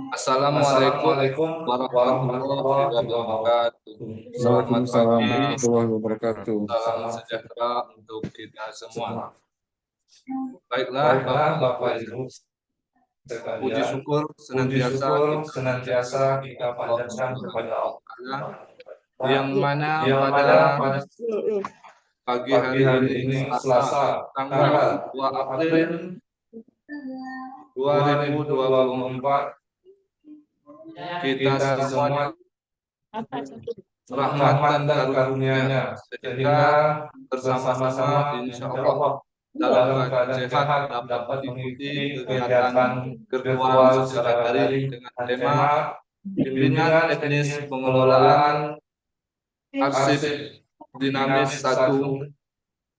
Assalamualaikum Assalamualaikum warahmatullahi warahmatullahi wabarakatuh. wabarakatuh. Selamat Waalaikumsalam pagi, warahmatullahi wabarakatuh. salam Salam sejahtera untuk kita semua. semua. Baiklah, Baiklah Bapak Bapak Ibu, Ibu puji sekalian, syukur puji senantiasa syukur kita senantiasa panjatkan kita kepada Allah panjatkan kepada Subhanahu wa Ta'ala, Allah. yang mana Yang pada mana pada pagi pagi hari hari ini ini Selasa, Selasa tanggal tanggal 2 2 April April 2024, 2024 kita kita semua semua rahmat rahmat dan dan karunia-Nya, karunia-Nya sehingga sehingga bersama-sama bersama-sama insya insya Allah Allah dalam dalam keadaan keadaan sehat sehat dapat dapat mengikuti mengikuti kegiatan kegiatan virtual virtual secara secara daring daring dengan dengan tema tema bimbingan bimbingan teknis teknis pengelolaan pengelolaan arsip arsip dinamis dinamis 1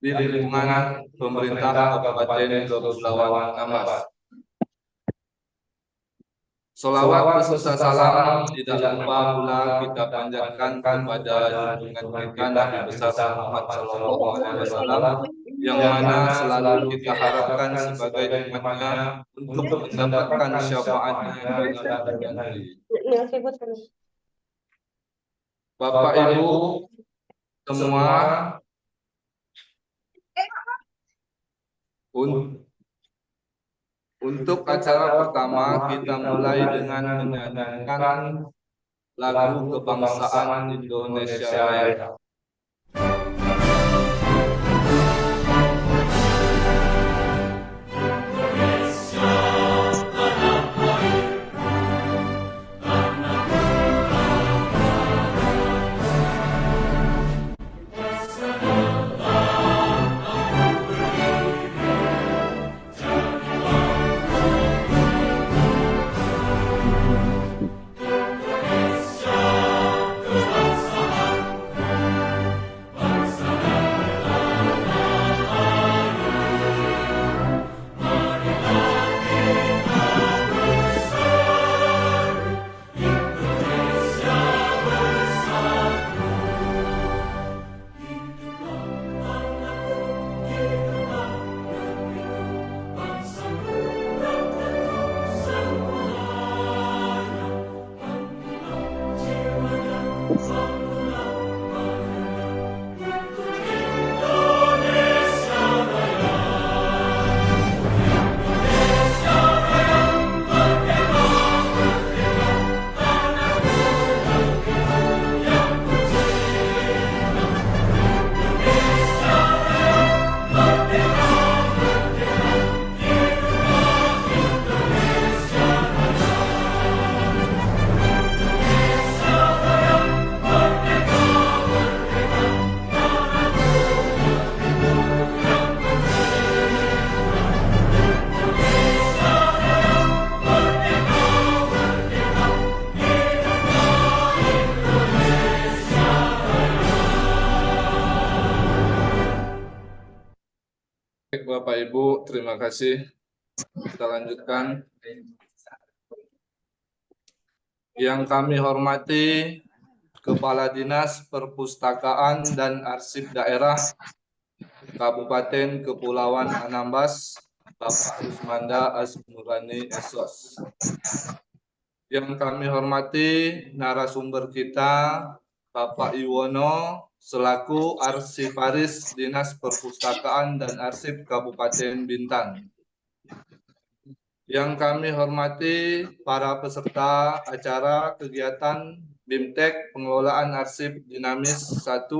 1 di di lingkungan lingkungan pemerintah pemerintah Kabupaten Kabupaten Kepulauan Kepulauan Anambas. Anambas. Solawat Selawat beserta beserta salam salam tidak tidak lupa lupa pula pula kita kita panjatkan panjatkan kepada kepada junjungan junjungan kita kita Nabi Nabi besar besar Muhammad Muhammad Shallallahu Shallallahu Alaihi Alaihi Wasallam, Wasallam yang yang mana mana selalu selalu kita kita harapkan harapkan sebagai sebagai umatnya umatnya untuk untuk mendapatkan mendapatkan syafaatnya syafaatnya di di akhirat akhirat nanti. nanti. Bapak Bapak Ibu Ibu semua, semua un- untuk untuk acara acara pertama pertama kita kita mulai mulai dengan dengan menyanyikan menyanyikan lagu lagu kebangsaan kebangsaan Indonesia Indonesia Raya. Raya. Baik, Bapak Ibu, terima kasih. Kita lanjutkan. Yang kami hormati Kepala Dinas Perpustakaan dan Arsip Daerah Kabupaten Kepulauan Anambas, Bapak Rusmanda Asmurani Esos. Yang kami hormati narasumber kita, Bapak Iwono, selaku Arsiparis Dinas Perpustakaan dan Arsip Kabupaten Bintan. Yang kami hormati para peserta acara kegiatan BIMTEK Pengelolaan Arsip Dinamis 1,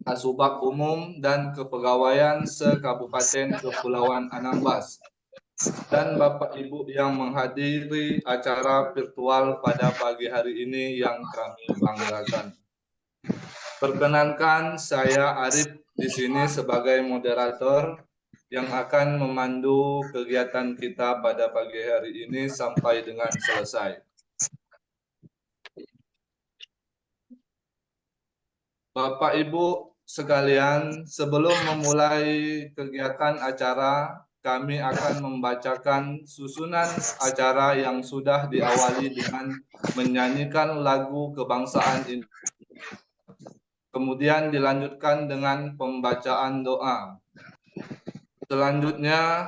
Asubag Umum dan Kepegawaian se-Kabupaten Kepulauan Anambas, dan Bapak Ibu yang menghadiri acara virtual pada pagi hari ini yang kami banggakan. Perkenankan saya Arif di sini sebagai moderator yang akan memandu kegiatan kita pada pagi hari ini sampai dengan selesai. Bapak Ibu sekalian, sebelum memulai kegiatan acara, kami akan membacakan susunan acara yang sudah diawali dengan menyanyikan lagu kebangsaan ini. Kemudian dilanjutkan dengan pembacaan doa. Selanjutnya,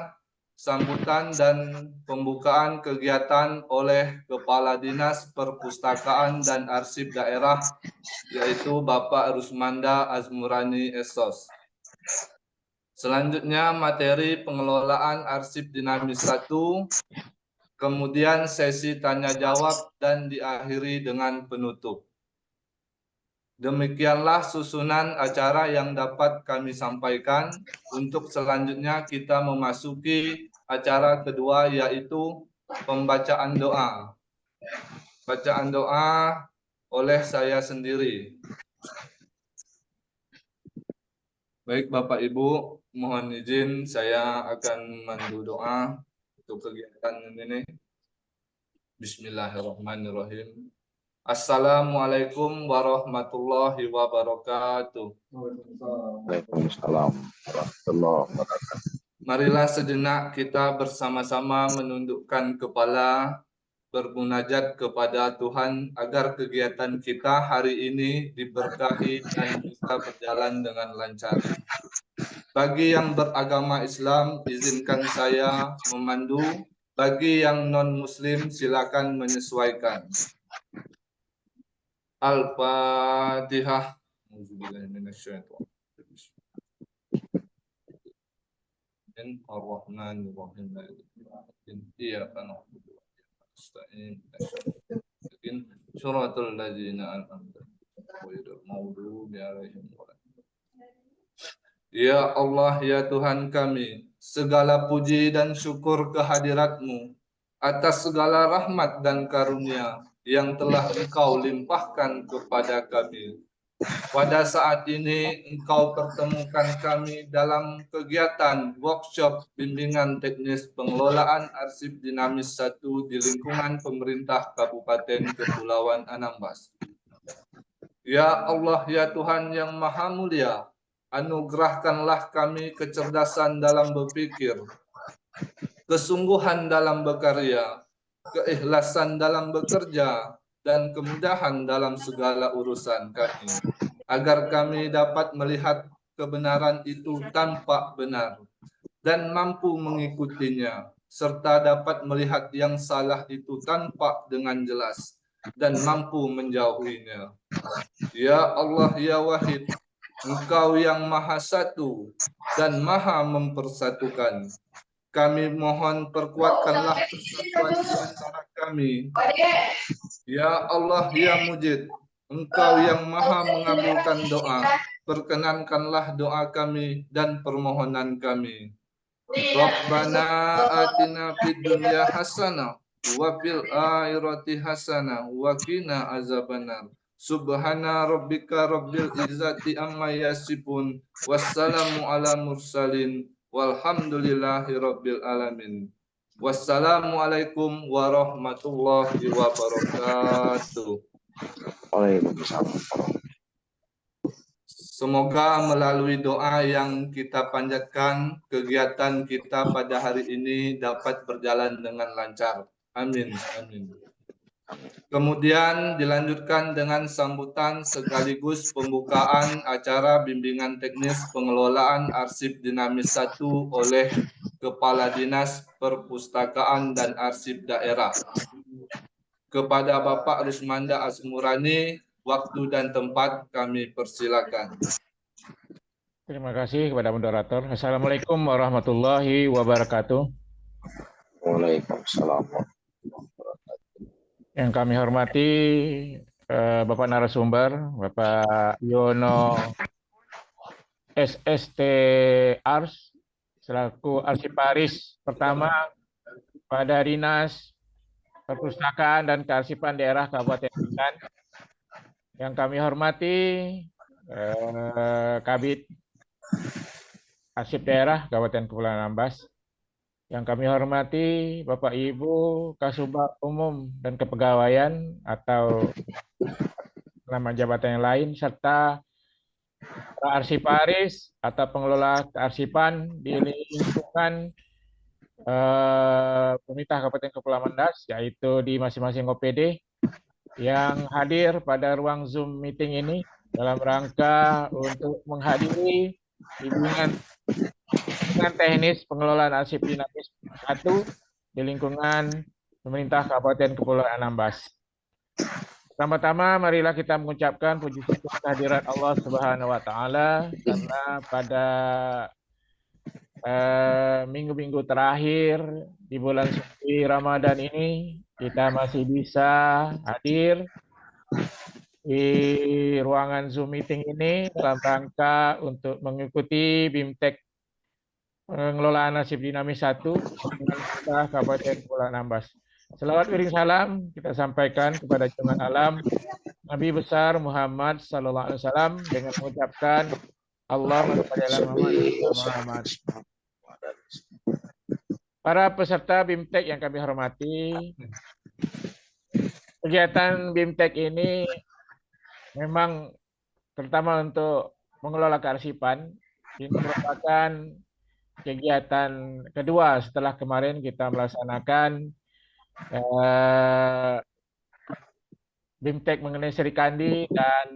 sambutan dan pembukaan kegiatan oleh Kepala Dinas Perpustakaan dan Arsip Daerah, yaitu Bapak Rusmanda Azmurani Esos. Selanjutnya materi pengelolaan arsip dinamis 1, kemudian sesi tanya jawab dan diakhiri dengan penutup. Demikianlah susunan acara yang dapat kami sampaikan. Untuk selanjutnya kita memasuki acara kedua, yaitu pembacaan doa. Bacaan doa oleh saya sendiri. Baik Bapak Ibu, mohon izin saya akan memandu doa untuk kegiatan ini. Bismillahirrahmanirrahim. Assalamualaikum warahmatullahi wabarakatuh. Waalaikumsalam warahmatullahi wabarakatuh. Marilah sejenak kita bersama-sama menundukkan kepala, bermunajat kepada Tuhan agar kegiatan kita hari ini diberkahi dan bisa berjalan dengan lancar. Bagi yang beragama Islam, izinkan saya memandu. Bagi yang non-Muslim, silakan menyesuaikan. Al-Fatihah. Ar-Rahmanir-Rahim. Iyyaka na'budu wa iyyaka nasta'in. Shiratal ladzina an'amta 'alaihim ghairil maghdubi 'alaihim waladdallin. Ya Allah, ya Tuhan kami, segala puji dan syukur kehadirat-Mu atas segala rahmat dan karunia yang telah Engkau limpahkan kepada kami. Pada saat ini Engkau pertemukan kami dalam kegiatan workshop bimbingan teknis pengelolaan arsip dinamis 1 di lingkungan pemerintah Kabupaten Kepulauan Anambas. Ya Allah, ya Tuhan yang Maha Mulia, anugerahkanlah kami kecerdasan dalam berpikir, kesungguhan dalam berkarya, keikhlasan dalam bekerja, dan kemudahan dalam segala urusan kami, agar kami dapat melihat kebenaran itu tampak benar dan mampu mengikutinya, serta dapat melihat yang salah itu tampak dengan jelas dan mampu menjauhinya. Ya Allah, ya Wahid, Engkau yang Maha Satu dan Maha Mempersatukan. Kami mohon perkuatkanlah persatuan di antara kami. Ya Allah, ya Mujid, Engkau yang Maha mengabulkan doa, perkenankanlah doa kami dan permohonan kami. Rabbana atina fid dunya hasanah wa fil akhirati hasanah wa qina azabannar. Subhana rabbika rabbil izzati amma yasifun. Wassalamu ala mursalin. Walhamdulillahi rabbil alamin. Wassalamualaikum warahmatullahi wabarakatuh. Waalaikumsalam. Semoga melalui doa yang kita panjatkan, kegiatan kita pada hari ini dapat berjalan dengan lancar. Amin. Amin. Kemudian dilanjutkan dengan sambutan sekaligus pembukaan acara bimbingan teknis pengelolaan arsip dinamis 1 oleh Kepala Dinas Perpustakaan dan Arsip Daerah. Kepada Bapak Rusmanda Azmurani, waktu dan tempat kami persilakan. Terima kasih kepada moderator. Assalamualaikum warahmatullahi wabarakatuh. Waalaikumsalam. Yang kami hormati Bapak narasumber, Bapak Yono SST Ars, selaku arsiparis pertama pada Dinas Perpustakaan dan Kearsipan Daerah Kabupaten Bintan. Yang kami hormati Kabid Arsip Daerah Kabupaten Kepulauan Anambas. Yang kami hormati Bapak Ibu Kasubag Umum dan Kepegawaian atau nama jabatan yang lain, serta para arsiparis atau pengelola kearsipan di lingkungan pemerintah Kabupaten Kepulauan Anambas, yaitu di masing-masing OPD yang hadir pada ruang Zoom meeting ini dalam rangka untuk menghadiri bimbingan dengan teknis pengelolaan arsip dinamis 1 di lingkungan pemerintah Kabupaten Kepulauan Anambas. Pertama-tama marilah kita mengucapkan puji syukur kehadirat Allah Subhanahu wa taala karena pada minggu-minggu terakhir di bulan suci Ramadan ini kita masih bisa hadir di ruangan Zoom meeting ini dalam rangka untuk mengikuti BIMTEK pengelolaan arsip dinamis 1 dengan pemerintah Kabupaten Kepulauan Anambas. Selawat beriring salam kita sampaikan kepada junjungan alam Nabi besar Muhammad sallallahu alaihi wasallam dengan mengucapkan Allahumma shalli ala Muhammad. Para peserta BIMTEK yang kami hormati, kegiatan BIMTEK ini memang terutama untuk mengelola kearsipan. Ini merupakan kegiatan kedua setelah kemarin kita melaksanakan BIMTEK mengenai Sri Kandi dan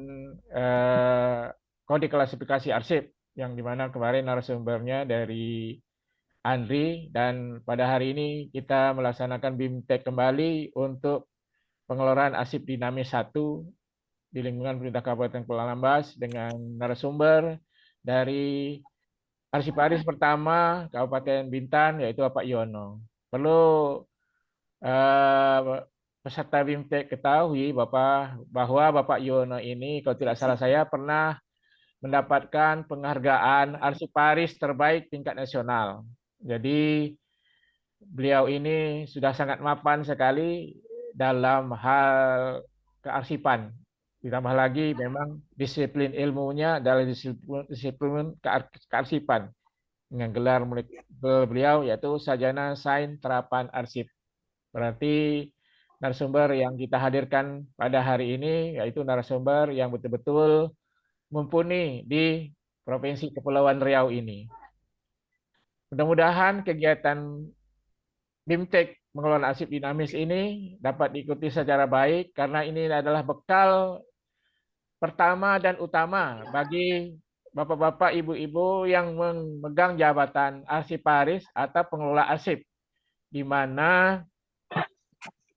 kode klasifikasi arsip, yang dimana kemarin narasumbernya dari Andri, dan pada hari ini kita melaksanakan BIMTEK kembali untuk pengelolaan arsip dinamis 1 di lingkungan pemerintah Kabupaten Kepulauan Anambas dengan narasumber dari arsiparis pertama Kabupaten Bintan yaitu Bapak Yono. Perlu peserta BIMTEK ketahui bahwa Bapak Yono ini kalau tidak salah saya pernah mendapatkan penghargaan arsiparis terbaik tingkat nasional. Jadi beliau ini sudah sangat mapan sekali dalam hal kearsipan. Ditambah lagi memang disiplin ilmunya adalah disiplin kearsipan dengan gelar beliau yaitu Sarjana Sains Terapan Arsip. Berarti narasumber yang kita hadirkan pada hari ini yaitu narasumber yang betul-betul mumpuni di Provinsi Kepulauan Riau ini. Mudah-mudahan kegiatan BIMTEK pengelolaan arsip dinamis ini dapat diikuti secara baik karena ini adalah bekal pertama dan utama bagi bapak-bapak, ibu-ibu yang memegang jabatan arsiparis atau pengelola arsip, di mana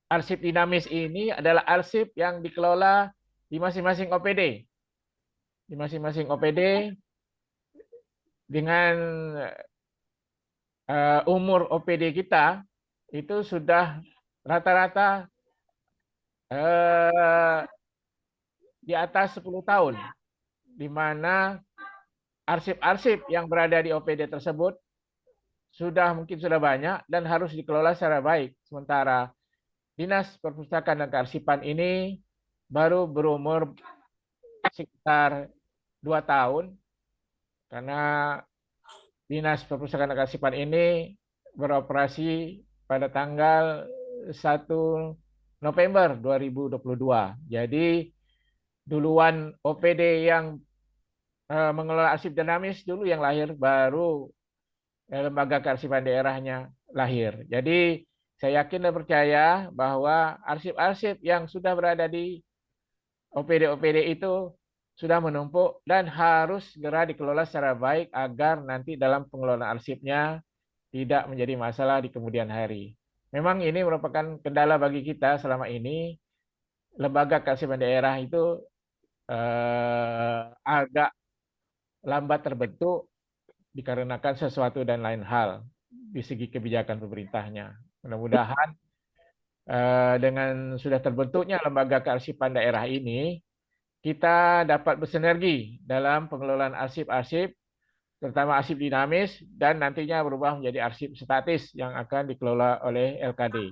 arsip dinamis ini adalah arsip yang dikelola di masing-masing OPD. Di masing-masing OPD dengan umur OPD kita itu sudah rata-rata di atas 10 tahun, di mana arsip-arsip yang berada di OPD tersebut mungkin sudah banyak dan harus dikelola secara baik. Sementara Dinas Perpustakaan dan Kearsipan ini baru berumur sekitar 2 tahun, karena Dinas Perpustakaan dan Kearsipan ini beroperasi pada tanggal 1 November 2022. Jadi duluan OPD yang mengelola arsip dinamis dulu yang lahir, baru lembaga kearsipan daerahnya lahir. Jadi saya yakin dan percaya bahwa arsip-arsip yang sudah berada di OPD-OPD itu sudah menumpuk dan harus segera dikelola secara baik agar nanti dalam pengelolaan arsipnya tidak menjadi masalah di kemudian hari. Memang ini merupakan kendala bagi kita selama ini. Lembaga kearsipan daerah itu agak lambat terbentuk dikarenakan sesuatu dan lain hal di segi kebijakan pemerintahnya. Mudah-mudahan dengan sudah terbentuknya lembaga kearsipan daerah ini, kita dapat bersinergi dalam pengelolaan arsip-arsip, terutama arsip dinamis, dan nantinya berubah menjadi arsip statis yang akan dikelola oleh LKD.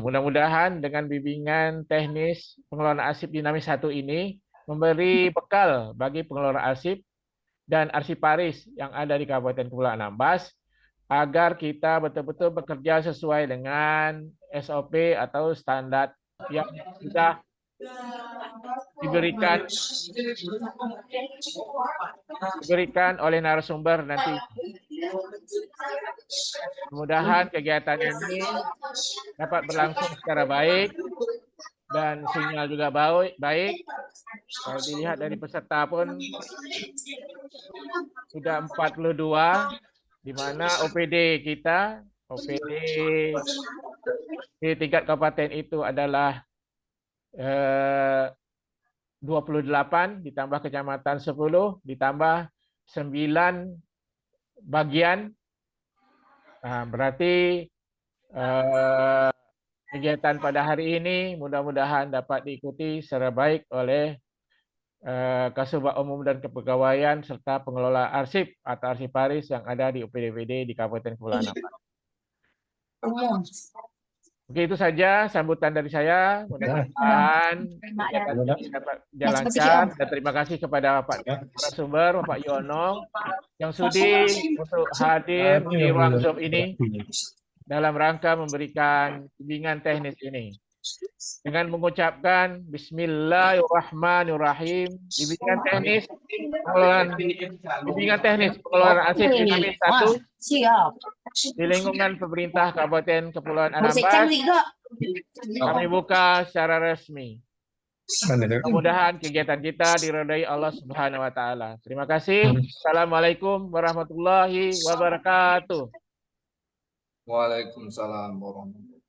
Mudah-mudahan dengan bimbingan teknis pengelolaan arsip dinamis 1 ini memberi bekal bagi pengelola arsip dan arsiparis yang ada di Kabupaten Kepulauan Anambas agar kita betul-betul bekerja sesuai dengan SOP atau standar yang sudah diberikan oleh narasumber nanti. Mudah-mudahan kegiatan ini dapat berlangsung secara baik dan sinyal juga baik. Kalau dilihat dari peserta pun sudah 42, di mana OPD kita, OPD di tingkat kabupaten itu adalah 28, ditambah kecamatan 10, ditambah 9 bagian. Nah, berarti kegiatan pada hari ini mudah-mudahan dapat diikuti secara baik oleh Kasubag Umum dan Kepegawaian serta pengelola arsip atau arsiparis yang ada di UPDPD di Kabupaten Kepulauan Ampat. Oke, itu saja sambutan dari saya. Mudah-mudahan kegiatan ini dapat jalan lancar, dan terima kasih kepada Pak narasumber, Bapak Yono, yang sudi untuk hadir di ruang Zoom ini dalam rangka memberikan bimbingan teknis ini. Dengan mengucapkan Bismillahirrahmanirrahim, bimbingan teknis pengelolaan arsip dinamis 1 di lingkungan pemerintah Kabupaten Kepulauan Anambas kami buka secara resmi. Mudah-mudahan kegiatan kita diridhai Allah Subhanahu wa taala. Terima kasih. Assalamualaikum warahmatullahi wabarakatuh. Waalaikumsalam warahmatullahi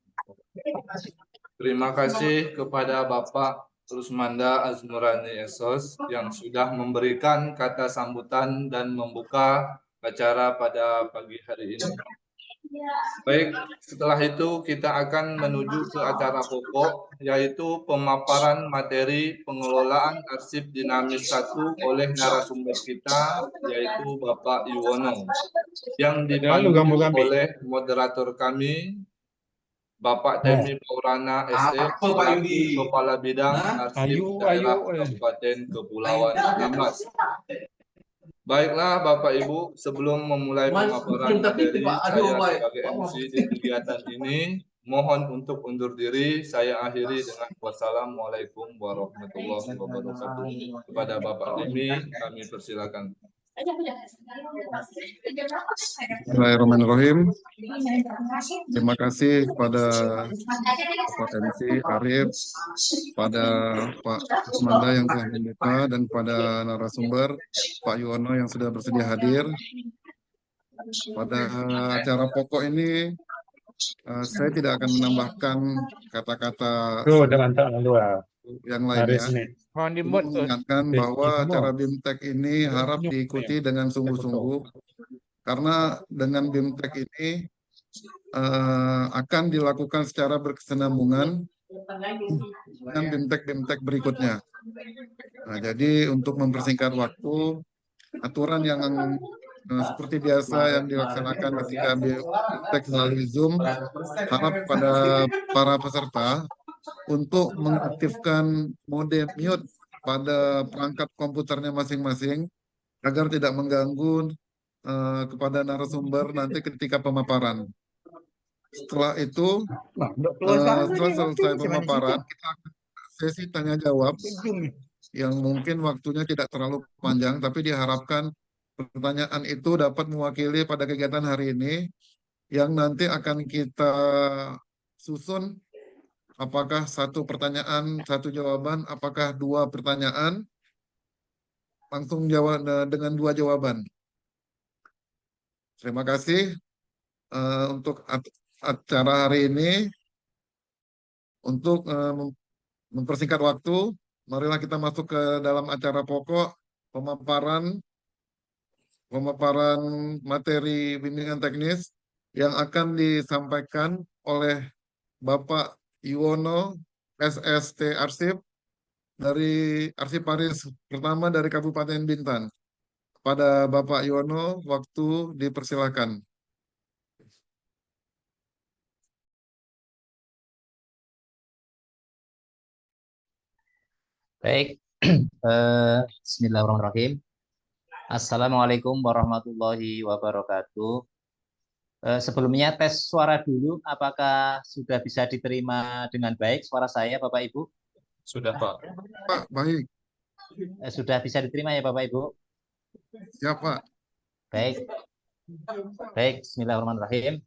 wabarakatuh. Terima kasih kepada Bapak Rusmanda Aznurani SOS yang sudah memberikan kata sambutan dan membuka acara pada pagi hari ini. Baik, setelah itu kita akan menuju ke acara pokok, yaitu pemaparan materi pengelolaan arsip dinamis 1 oleh narasumber kita, yaitu Bapak Yuwono, yang dipandu oleh moderator kami, Bapak Temi Maulana SE, Kepala Bidang Arsip Daerah Kabupaten Kepulauan Anambas. Baiklah Bapak Ibu, sebelum memulai pemaparan materi, saya sebagai MC di kegiatan ini mohon untuk undur diri. Saya akhiri dengan wassalamualaikum warahmatullahi wabarakatuh. Kepada Bapak Temi, kami persilakan. Bismillahirrahmanirrahim. Terima kasih kepada Pak MC Arif, pada Pak Rusmanda yang telah membuka, dan pada narasumber Pak Yuwono yang sudah bersedia hadir. Pada acara pokok ini saya tidak akan menambahkan kata-kata yang lainnya. Mengingatkan bahwa acara BIMTEK ini harap diikuti dengan sungguh-sungguh, karena dengan BIMTEK ini akan dilakukan secara berkesinambungan dengan BIMTEK berikutnya. Nah, jadi untuk mempersingkat waktu, aturan yang seperti biasa yang dilaksanakan ketika BIMTEK melalui Zoom, harap pada para peserta untuk mengaktifkan mode mute pada perangkat komputernya masing-masing agar tidak mengganggu kepada narasumber nanti ketika pemaparan. Setelah itu, setelah selesai pemaparan, kita akan sesi tanya jawab yang mungkin waktunya tidak terlalu panjang, tapi diharapkan pertanyaan itu dapat mewakili pada kegiatan hari ini yang nanti akan kita susun. Apakah 1 pertanyaan, 1 jawaban, apakah 2 pertanyaan, langsung jawab dengan 2 jawaban. Terima kasih untuk acara hari ini. Untuk mempersingkat waktu, marilah kita masuk ke dalam acara pokok, pemaparan materi bimbingan teknis yang akan disampaikan oleh Bapak Yuwono SST Arsip dari Arsiparis pertama dari Kabupaten Bintan. Pada Bapak Yuwono, waktu dipersilakan. Baik, Bismillahirrahmanirrahim. Assalamualaikum warahmatullahi wabarakatuh. Sebelumnya tes suara dulu, apakah sudah bisa diterima dengan baik suara saya, Bapak Ibu? Sudah, Pak. Pak, baik. Sudah bisa diterima ya, Bapak Ibu? Ya, Pak. Baik. Baik, Bismillahirrahmanirrahim.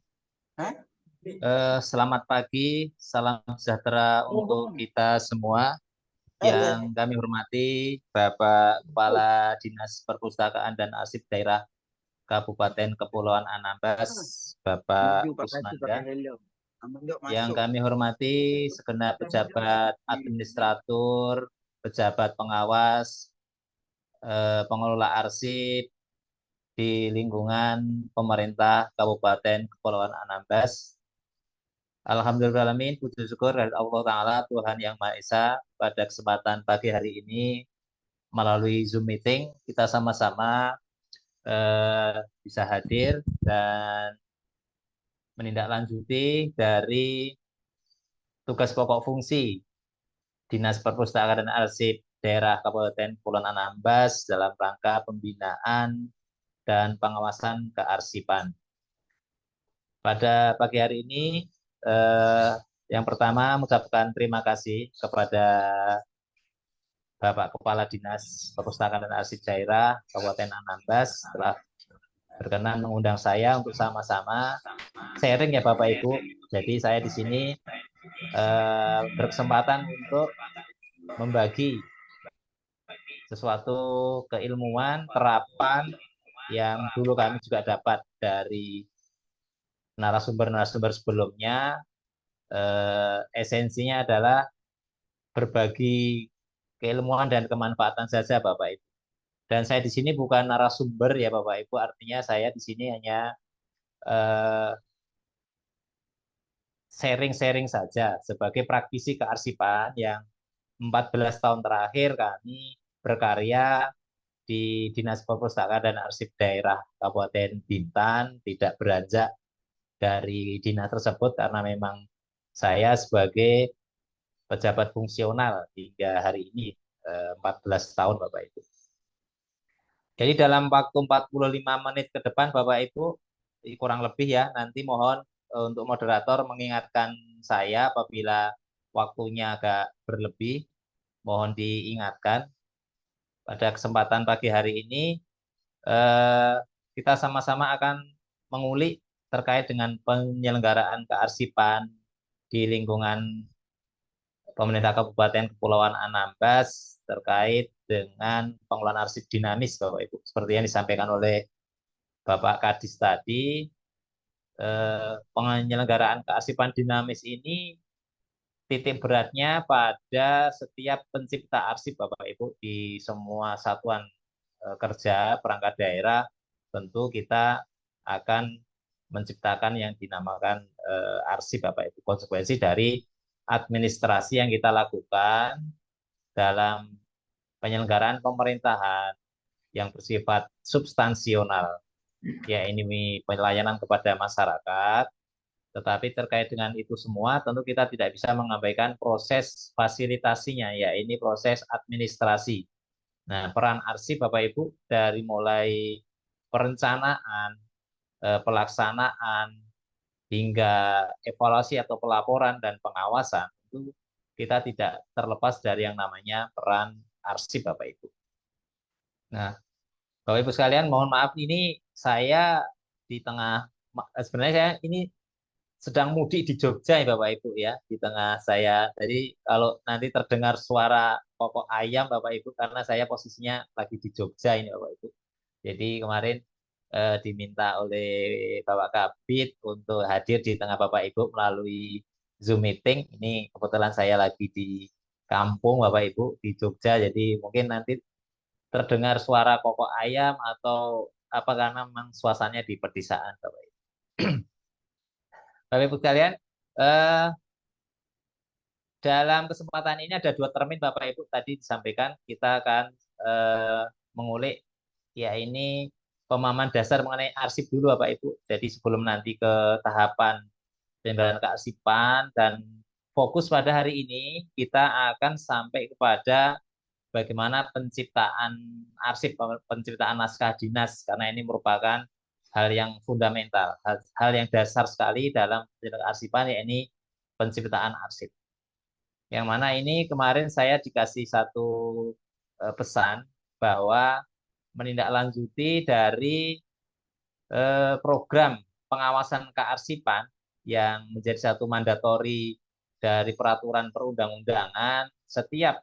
Selamat pagi, salam sejahtera untuk kita semua. Yang kami hormati Bapak Kepala Dinas Perpustakaan dan Arsip Daerah Kabupaten Kepulauan Anambas, Bapak Kusnanda. Yang kami hormati segenap pejabat administratur, pejabat pengawas, pengelola arsip di lingkungan pemerintah Kabupaten Kepulauan Anambas. Alhamdulillahirrahmanirrahim, puji syukur dari Allah Ta'ala, Tuhan Yang Maha Esa, pada kesempatan pagi hari ini melalui Zoom meeting, kita sama-sama bisa hadir dan menindaklanjuti dari tugas pokok fungsi Dinas Perpustakaan dan Arsip Daerah Kabupaten Kepulauan Anambas dalam rangka pembinaan dan pengawasan kearsipan. Pada pagi hari ini, yang pertama mengucapkan terima kasih kepada Bapak Kepala Dinas Perpustakaan dan Arsip Daerah Kabupaten Anambas telah berkenan mengundang saya untuk sama-sama sharing ya Bapak Ibu. Jadi saya di sini berkesempatan untuk membagi sesuatu keilmuan, terapan yang dulu kami juga dapat dari narasumber-narasumber sebelumnya. Esensinya adalah berbagi keilmuan dan kemanfaatan saja Bapak Ibu. Dan saya di sini bukan narasumber ya Bapak Ibu, artinya saya di sini hanya sharing-sharing saja sebagai praktisi kearsipan yang 14 tahun terakhir kami berkarya di Dinas Perpustakaan dan Arsip Daerah Kabupaten Bintan, tidak beranjak dari dinas tersebut karena memang saya sebagai pejabat fungsional hingga hari ini 14 tahun Bapak Ibu. Jadi dalam waktu 45 menit ke depan Bapak Ibu, kurang lebih ya, nanti mohon untuk moderator mengingatkan saya apabila waktunya agak berlebih, mohon diingatkan. Pada kesempatan pagi hari ini, kita sama-sama akan mengulik terkait dengan penyelenggaraan kearsipan di lingkungan pemerintah Kabupaten Kepulauan Anambas terkait dengan pengelolaan arsip dinamis, Bapak Ibu. Seperti yang disampaikan oleh Bapak Kadis tadi, penyelenggaraan kearsipan dinamis ini titik beratnya pada setiap pencipta arsip, Bapak Ibu, di semua satuan kerja perangkat daerah. Tentu kita akan menciptakan yang dinamakan arsip, Bapak Ibu. Konsekuensi dari administrasi yang kita lakukan dalam penyelenggaraan pemerintahan yang bersifat substansional, ya ini pelayanan kepada masyarakat, tetapi terkait dengan itu semua tentu kita tidak bisa mengabaikan proses fasilitasinya, ya ini proses administrasi. Nah, peran arsip Bapak Ibu dari mulai perencanaan, pelaksanaan, hingga evaluasi atau pelaporan dan pengawasan, itu kita tidak terlepas dari yang namanya peran arsip Bapak Ibu. Nah, Bapak Ibu sekalian, mohon maaf ini saya di tengah, sebenarnya saya ini sedang mudik di Jogja ya Bapak Ibu ya, di tengah saya. Jadi kalau nanti terdengar suara kokok ayam Bapak Ibu, karena saya posisinya lagi di Jogja ini Bapak Ibu. Jadi kemarin diminta oleh Bapak Kabid untuk hadir di tengah Bapak Ibu melalui Zoom meeting. Ini kebetulan saya lagi di kampung Bapak Ibu di Jogja, jadi mungkin nanti terdengar suara kokok ayam atau apa karena memang suasananya di pedesaan Bapak Ibu. Bapak Ibu sekalian, dalam kesempatan ini ada dua termin Bapak Ibu tadi disampaikan, kita akan mengulik ya ini pemahaman dasar mengenai arsip dulu Bapak Ibu. Jadi sebelum nanti ke tahapan penyelenggaraan kearsipan, dan fokus pada hari ini kita akan sampai kepada bagaimana penciptaan arsip, penciptaan naskah dinas, karena ini merupakan hal yang fundamental, hal yang dasar sekali dalam kearsipan, yakni penciptaan arsip. Yang mana ini kemarin saya dikasih satu pesan bahwa menindaklanjuti dari program pengawasan kearsipan yang menjadi satu mandatori dari peraturan perundang-undangan, setiap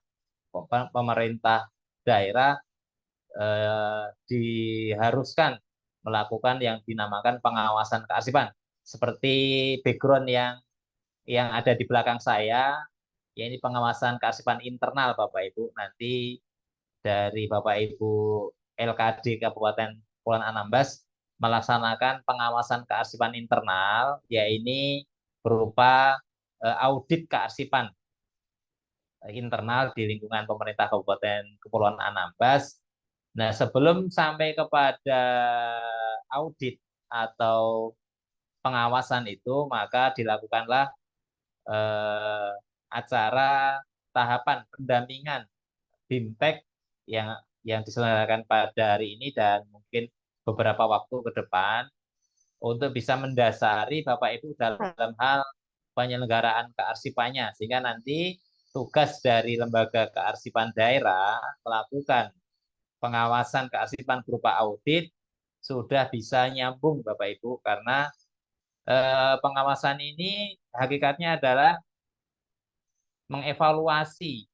pemerintah daerah diharuskan melakukan yang dinamakan pengawasan kearsipan. Seperti background yang ada di belakang saya, ya ini pengawasan kearsipan internal Bapak Ibu. Nanti dari Bapak Ibu LKD Kabupaten Kepulauan Anambas melaksanakan pengawasan kearsipan internal, yaitu berupa audit kearsipan internal di lingkungan pemerintah Kabupaten Kepulauan Anambas. Nah, sebelum sampai kepada audit atau pengawasan itu, maka dilakukanlah acara tahapan pendampingan BIMTEK yang diselenggarakan pada hari ini dan mungkin beberapa waktu ke depan untuk bisa mendasari Bapak Ibu dalam hal penyelenggaraan kearsipannya, sehingga nanti tugas dari lembaga kearsipan daerah melakukan pengawasan kearsipan berupa audit sudah bisa nyambung Bapak Ibu, karena pengawasan ini hakikatnya adalah mengevaluasi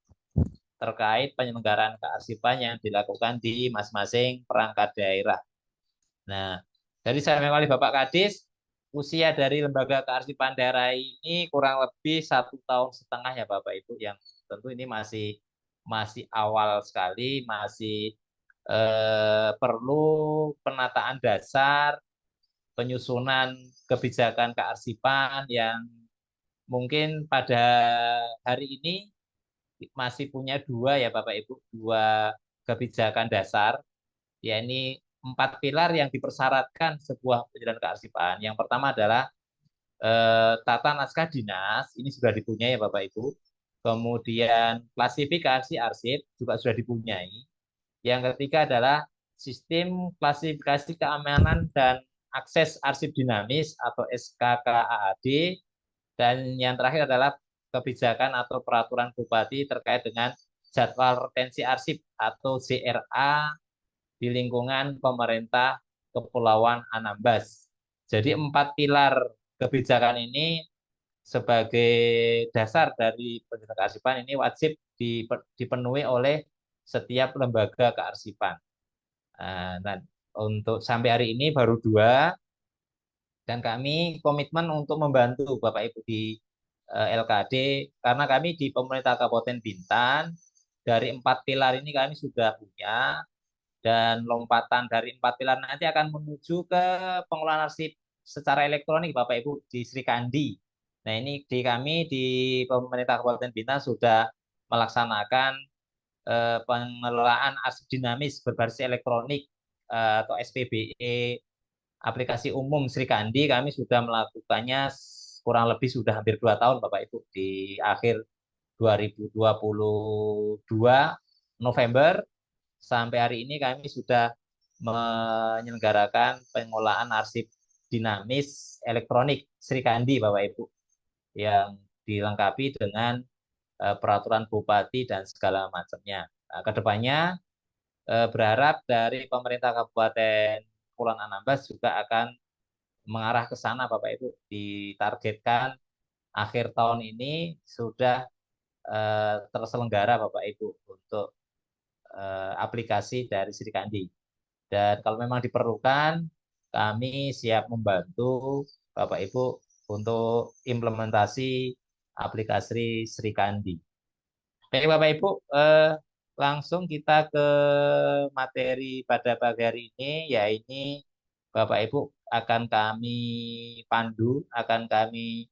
terkait penyelenggaraan kearsipan yang dilakukan di masing-masing perangkat daerah. Nah, dari saya mewakili Bapak Kadis, usia dari lembaga kearsipan daerah ini kurang lebih 1,5 tahun ya Bapak Ibu, yang tentu ini masih awal sekali, masih perlu penataan dasar, penyusunan kebijakan kearsipan yang mungkin pada hari ini masih punya dua ya Bapak Ibu, dua kebijakan dasar, yakni 4 pilar yang dipersyaratkan sebuah penyelenggaraan kearsipan. Yang pertama adalah tata naskah dinas, ini sudah dipunyai ya Bapak Ibu. Kemudian klasifikasi arsip juga sudah dipunyai. Yang ketiga adalah sistem klasifikasi keamanan dan akses arsip dinamis atau SKKAAD. Dan yang terakhir adalah kebijakan atau peraturan bupati terkait dengan jadwal retensi arsip atau JRA di lingkungan pemerintah Kepulauan Anambas. Jadi 4 pilar kebijakan ini sebagai dasar dari penyelenggaraan kearsipan ini wajib dipenuhi oleh setiap lembaga kearsipan. Nah, untuk sampai hari ini baru 2, dan kami komitmen untuk membantu Bapak Ibu di LKD, karena kami di pemerintah Kabupaten Bintan dari 4 pilar ini kami sudah punya, dan lompatan dari 4 pilar nanti akan menuju ke pengelolaan arsip secara elektronik Bapak Ibu di Sri Kandi. Nah, ini kami di pemerintah Kabupaten Bintan sudah melaksanakan pengelolaan arsip dinamis berbasis elektronik atau SPBE aplikasi umum Sri Kandi. Kami sudah melakukannya kurang lebih sudah hampir 2 tahun Bapak Ibu. Di akhir 2022 November sampai hari ini kami sudah menyelenggarakan pengolahan arsip dinamis elektronik Sri Kandi Bapak Ibu, yang dilengkapi dengan peraturan bupati dan segala macamnya. Nah, kedepannya berharap dari pemerintah Kabupaten Kepulauan Anambas juga akan mengarah ke sana Bapak Ibu. Ditargetkan akhir tahun ini sudah terselenggara Bapak Ibu untuk aplikasi dari Sri Kandi. Dan kalau memang diperlukan, kami siap membantu Bapak Ibu untuk implementasi aplikasi Sri Kandi. Baik Bapak Ibu, langsung kita ke materi pada pagi hari ini, yaitu Bapak Ibu akan kami pandu, akan kami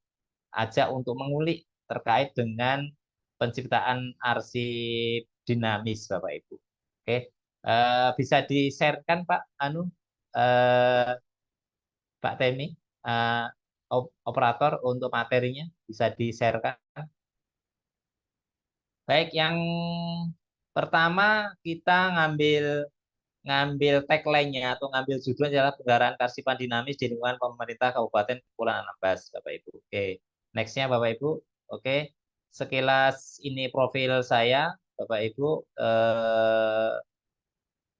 ajak untuk mengulik terkait dengan penciptaan arsip dinamis Bapak Ibu. Oke, bisa di-sharekan Pak Pak Temi, operator untuk materinya bisa di-sharekan. Baik, yang pertama kita ngambil tagline-nya atau ngambil judulnya adalah penyelenggaraan kearsipan dinamis di lingkungan pemerintah Kabupaten Kepulauan Anambas, Bapak Ibu. Oke, next-nya Bapak Ibu. Oke, sekilas ini profil saya, Bapak Ibu.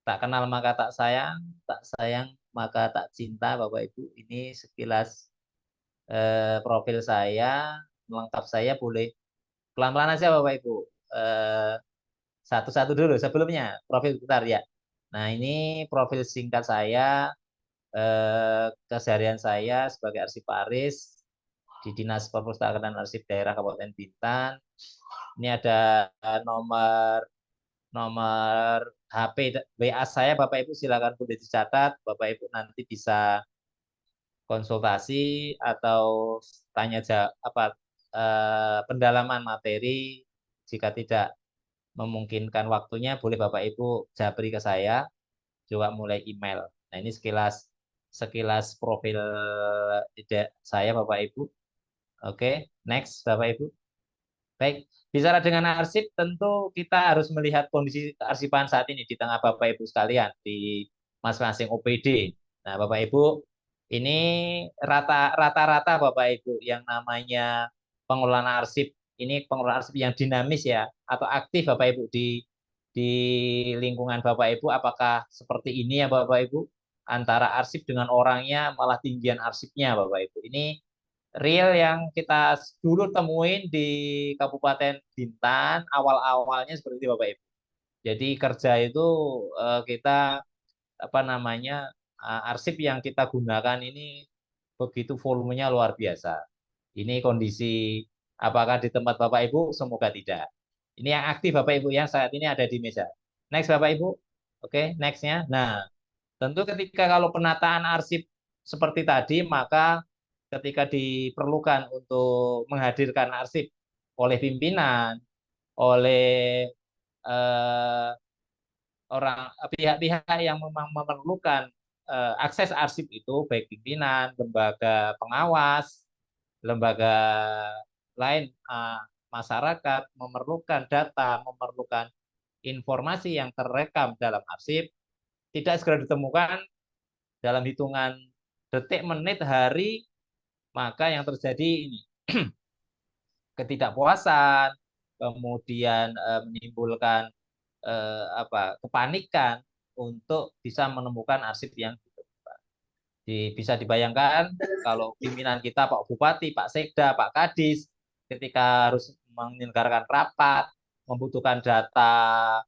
Tak kenal maka tak sayang maka tak cinta, Bapak Ibu. Ini sekilas profil saya, lengkap saya boleh pelan-pelan aja Bapak Ibu. satu-satu dulu sebelumnya profil sebentar ya. Nah, ini profil singkat saya, keseharian saya sebagai arsiparis di Dinas Perpustakaan dan Arsip Daerah Kabupaten Bintan. Ini ada nomor HP WA saya, Bapak Ibu silakan boleh dicatat. Bapak Ibu nanti bisa konsultasi atau tanya jawab pendalaman materi. Jika tidak memungkinkan waktunya, boleh Bapak Ibu japri ke saya, juga mulai email. Nah, ini sekilas profil saya Bapak Ibu. Oke, next Bapak Ibu. Baik, bicara dengan arsip, tentu kita harus melihat kondisi kearsipan saat ini di tengah Bapak Ibu sekalian di masing-masing OPD. Nah, Bapak Ibu, ini rata-rata Bapak Ibu yang namanya pengelolaan arsip, ini pengelolaan arsip yang dinamis ya, atau aktif Bapak Ibu di lingkungan Bapak Ibu, apakah seperti ini ya Bapak Ibu? Antara arsip dengan orangnya malah tinggian arsipnya Bapak Ibu. Ini real yang kita dulu temuin di Kabupaten Bintan, awal-awalnya seperti itu Bapak Ibu. Jadi kerja itu kita arsip yang kita gunakan ini begitu volumenya luar biasa. Ini kondisi apakah di tempat Bapak Ibu? Semoga tidak. Ini yang aktif Bapak Ibu yang saat ini ada di meja. Next Bapak Ibu. Oke, next-nya. Nah, tentu ketika kalau penataan arsip seperti tadi, maka ketika diperlukan untuk menghadirkan arsip oleh pimpinan, oleh pihak-pihak yang memang memerlukan akses arsip itu, baik pimpinan, lembaga pengawas, lembaga lain, masyarakat memerlukan data, memerlukan informasi yang terekam dalam arsip, tidak segera ditemukan dalam hitungan detik, menit, hari, maka yang terjadi ini ketidakpuasan, kemudian menimbulkan kepanikan untuk bisa menemukan arsip yang ditemukan. Bisa dibayangkan kalau pimpinan kita Pak Bupati, Pak Sekda, Pak Kadis ketika harus menyelenggarakan rapat membutuhkan data,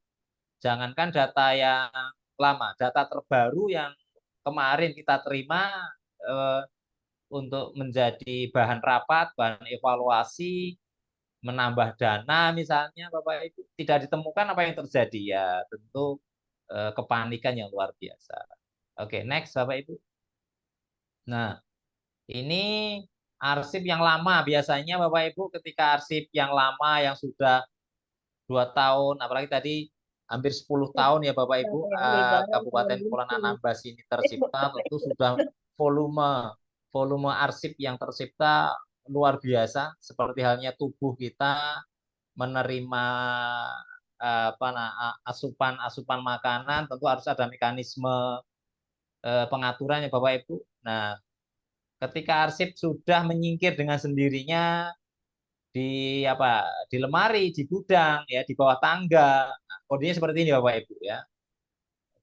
jangankan data yang lama, data terbaru yang kemarin kita terima untuk menjadi bahan rapat, bahan evaluasi, menambah dana misalnya Bapak Ibu, tidak ditemukan, apa yang terjadi? Ya tentu kepanikan yang luar biasa. Oke, next Bapak Ibu. Nah, ini arsip yang lama. Biasanya Bapak Ibu ketika arsip yang lama yang sudah 2 tahun, apalagi tadi hampir 10 tahun ya Bapak Ibu, Kabupaten Kepulauan Anambas ini tercipta, tentu sudah volume arsip yang tercipta luar biasa, seperti halnya tubuh kita menerima asupan makanan, tentu harus ada mekanisme pengaturannya Bapak Ibu. Nah, ketika arsip sudah menyingkir dengan sendirinya di lemari, di gudang ya, di bawah tangga, nah, kondisinya seperti ini Bapak Ibu ya,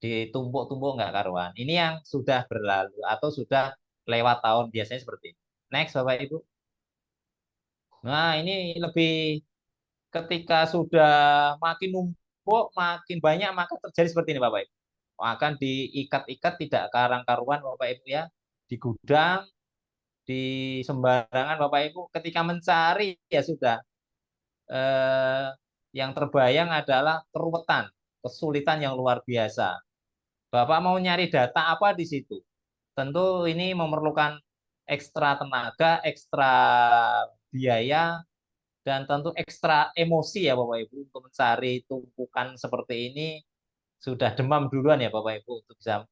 ditumpuk-tumpuk nggak karuan. Ini yang sudah berlalu atau sudah lewat tahun, biasanya seperti ini. Next Bapak Ibu. Nah, ini lebih ketika sudah makin numpuk, makin banyak, maka terjadi seperti ini Bapak Ibu. Akan diikat-ikat tidak karang-karuan Bapak Ibu ya, di gudang, di sembarangan Bapak Ibu. Ketika mencari ya sudah, yang terbayang adalah keruwetan, kesulitan yang luar biasa. Bapak mau nyari data apa di situ? Tentu ini memerlukan ekstra tenaga, ekstra biaya, dan tentu ekstra emosi ya Bapak Ibu untuk mencari tumpukan seperti ini. Sudah demam duluan ya Bapak Ibu untuk bisa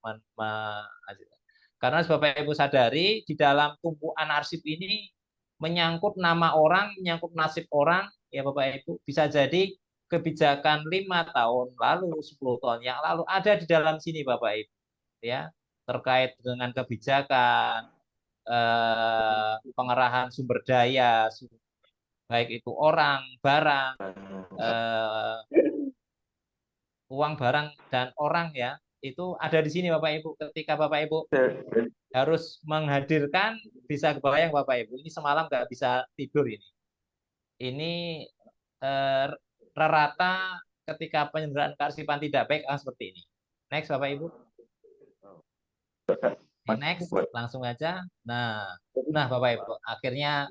karena Bapak Ibu sadari di dalam tumpukan arsip ini menyangkut nama orang, menyangkut nasib orang ya Bapak Ibu. Bisa jadi kebijakan 5 tahun lalu, 10 tahun yang lalu ada di dalam sini Bapak Ibu ya, terkait dengan kebijakan pengerahan sumber daya, baik itu orang, barang, uang, barang, dan orang ya, itu ada di sini Bapak Ibu. Ketika Bapak Ibu harus menghadirkan, bisa kebayang Bapak Ibu, ini semalam nggak bisa tidur ini. Ini rata ketika penyelenggaraan kearsipan tidak baik akan seperti ini. Next Bapak Ibu. Oke, next, langsung aja. Nah, Bapak Ibu, akhirnya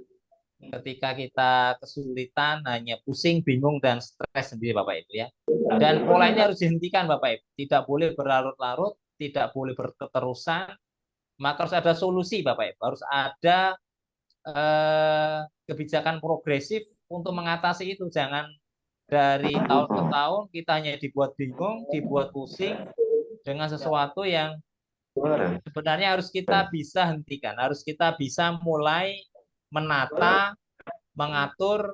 ketika kita kesulitan hanya pusing, bingung dan stres sendiri Bapak Ibu ya. Dan pola ini harus dihentikan Bapak Ibu. Tidak boleh berlarut-larut, tidak boleh berketerusan. Maka harus ada solusi Bapak Ibu. Harus ada kebijakan progresif untuk mengatasi itu. Jangan dari tahun ke tahun kita hanya dibuat bingung, dibuat pusing dengan sesuatu yang sebenarnya harus kita bisa hentikan, harus kita bisa mulai menata, mengatur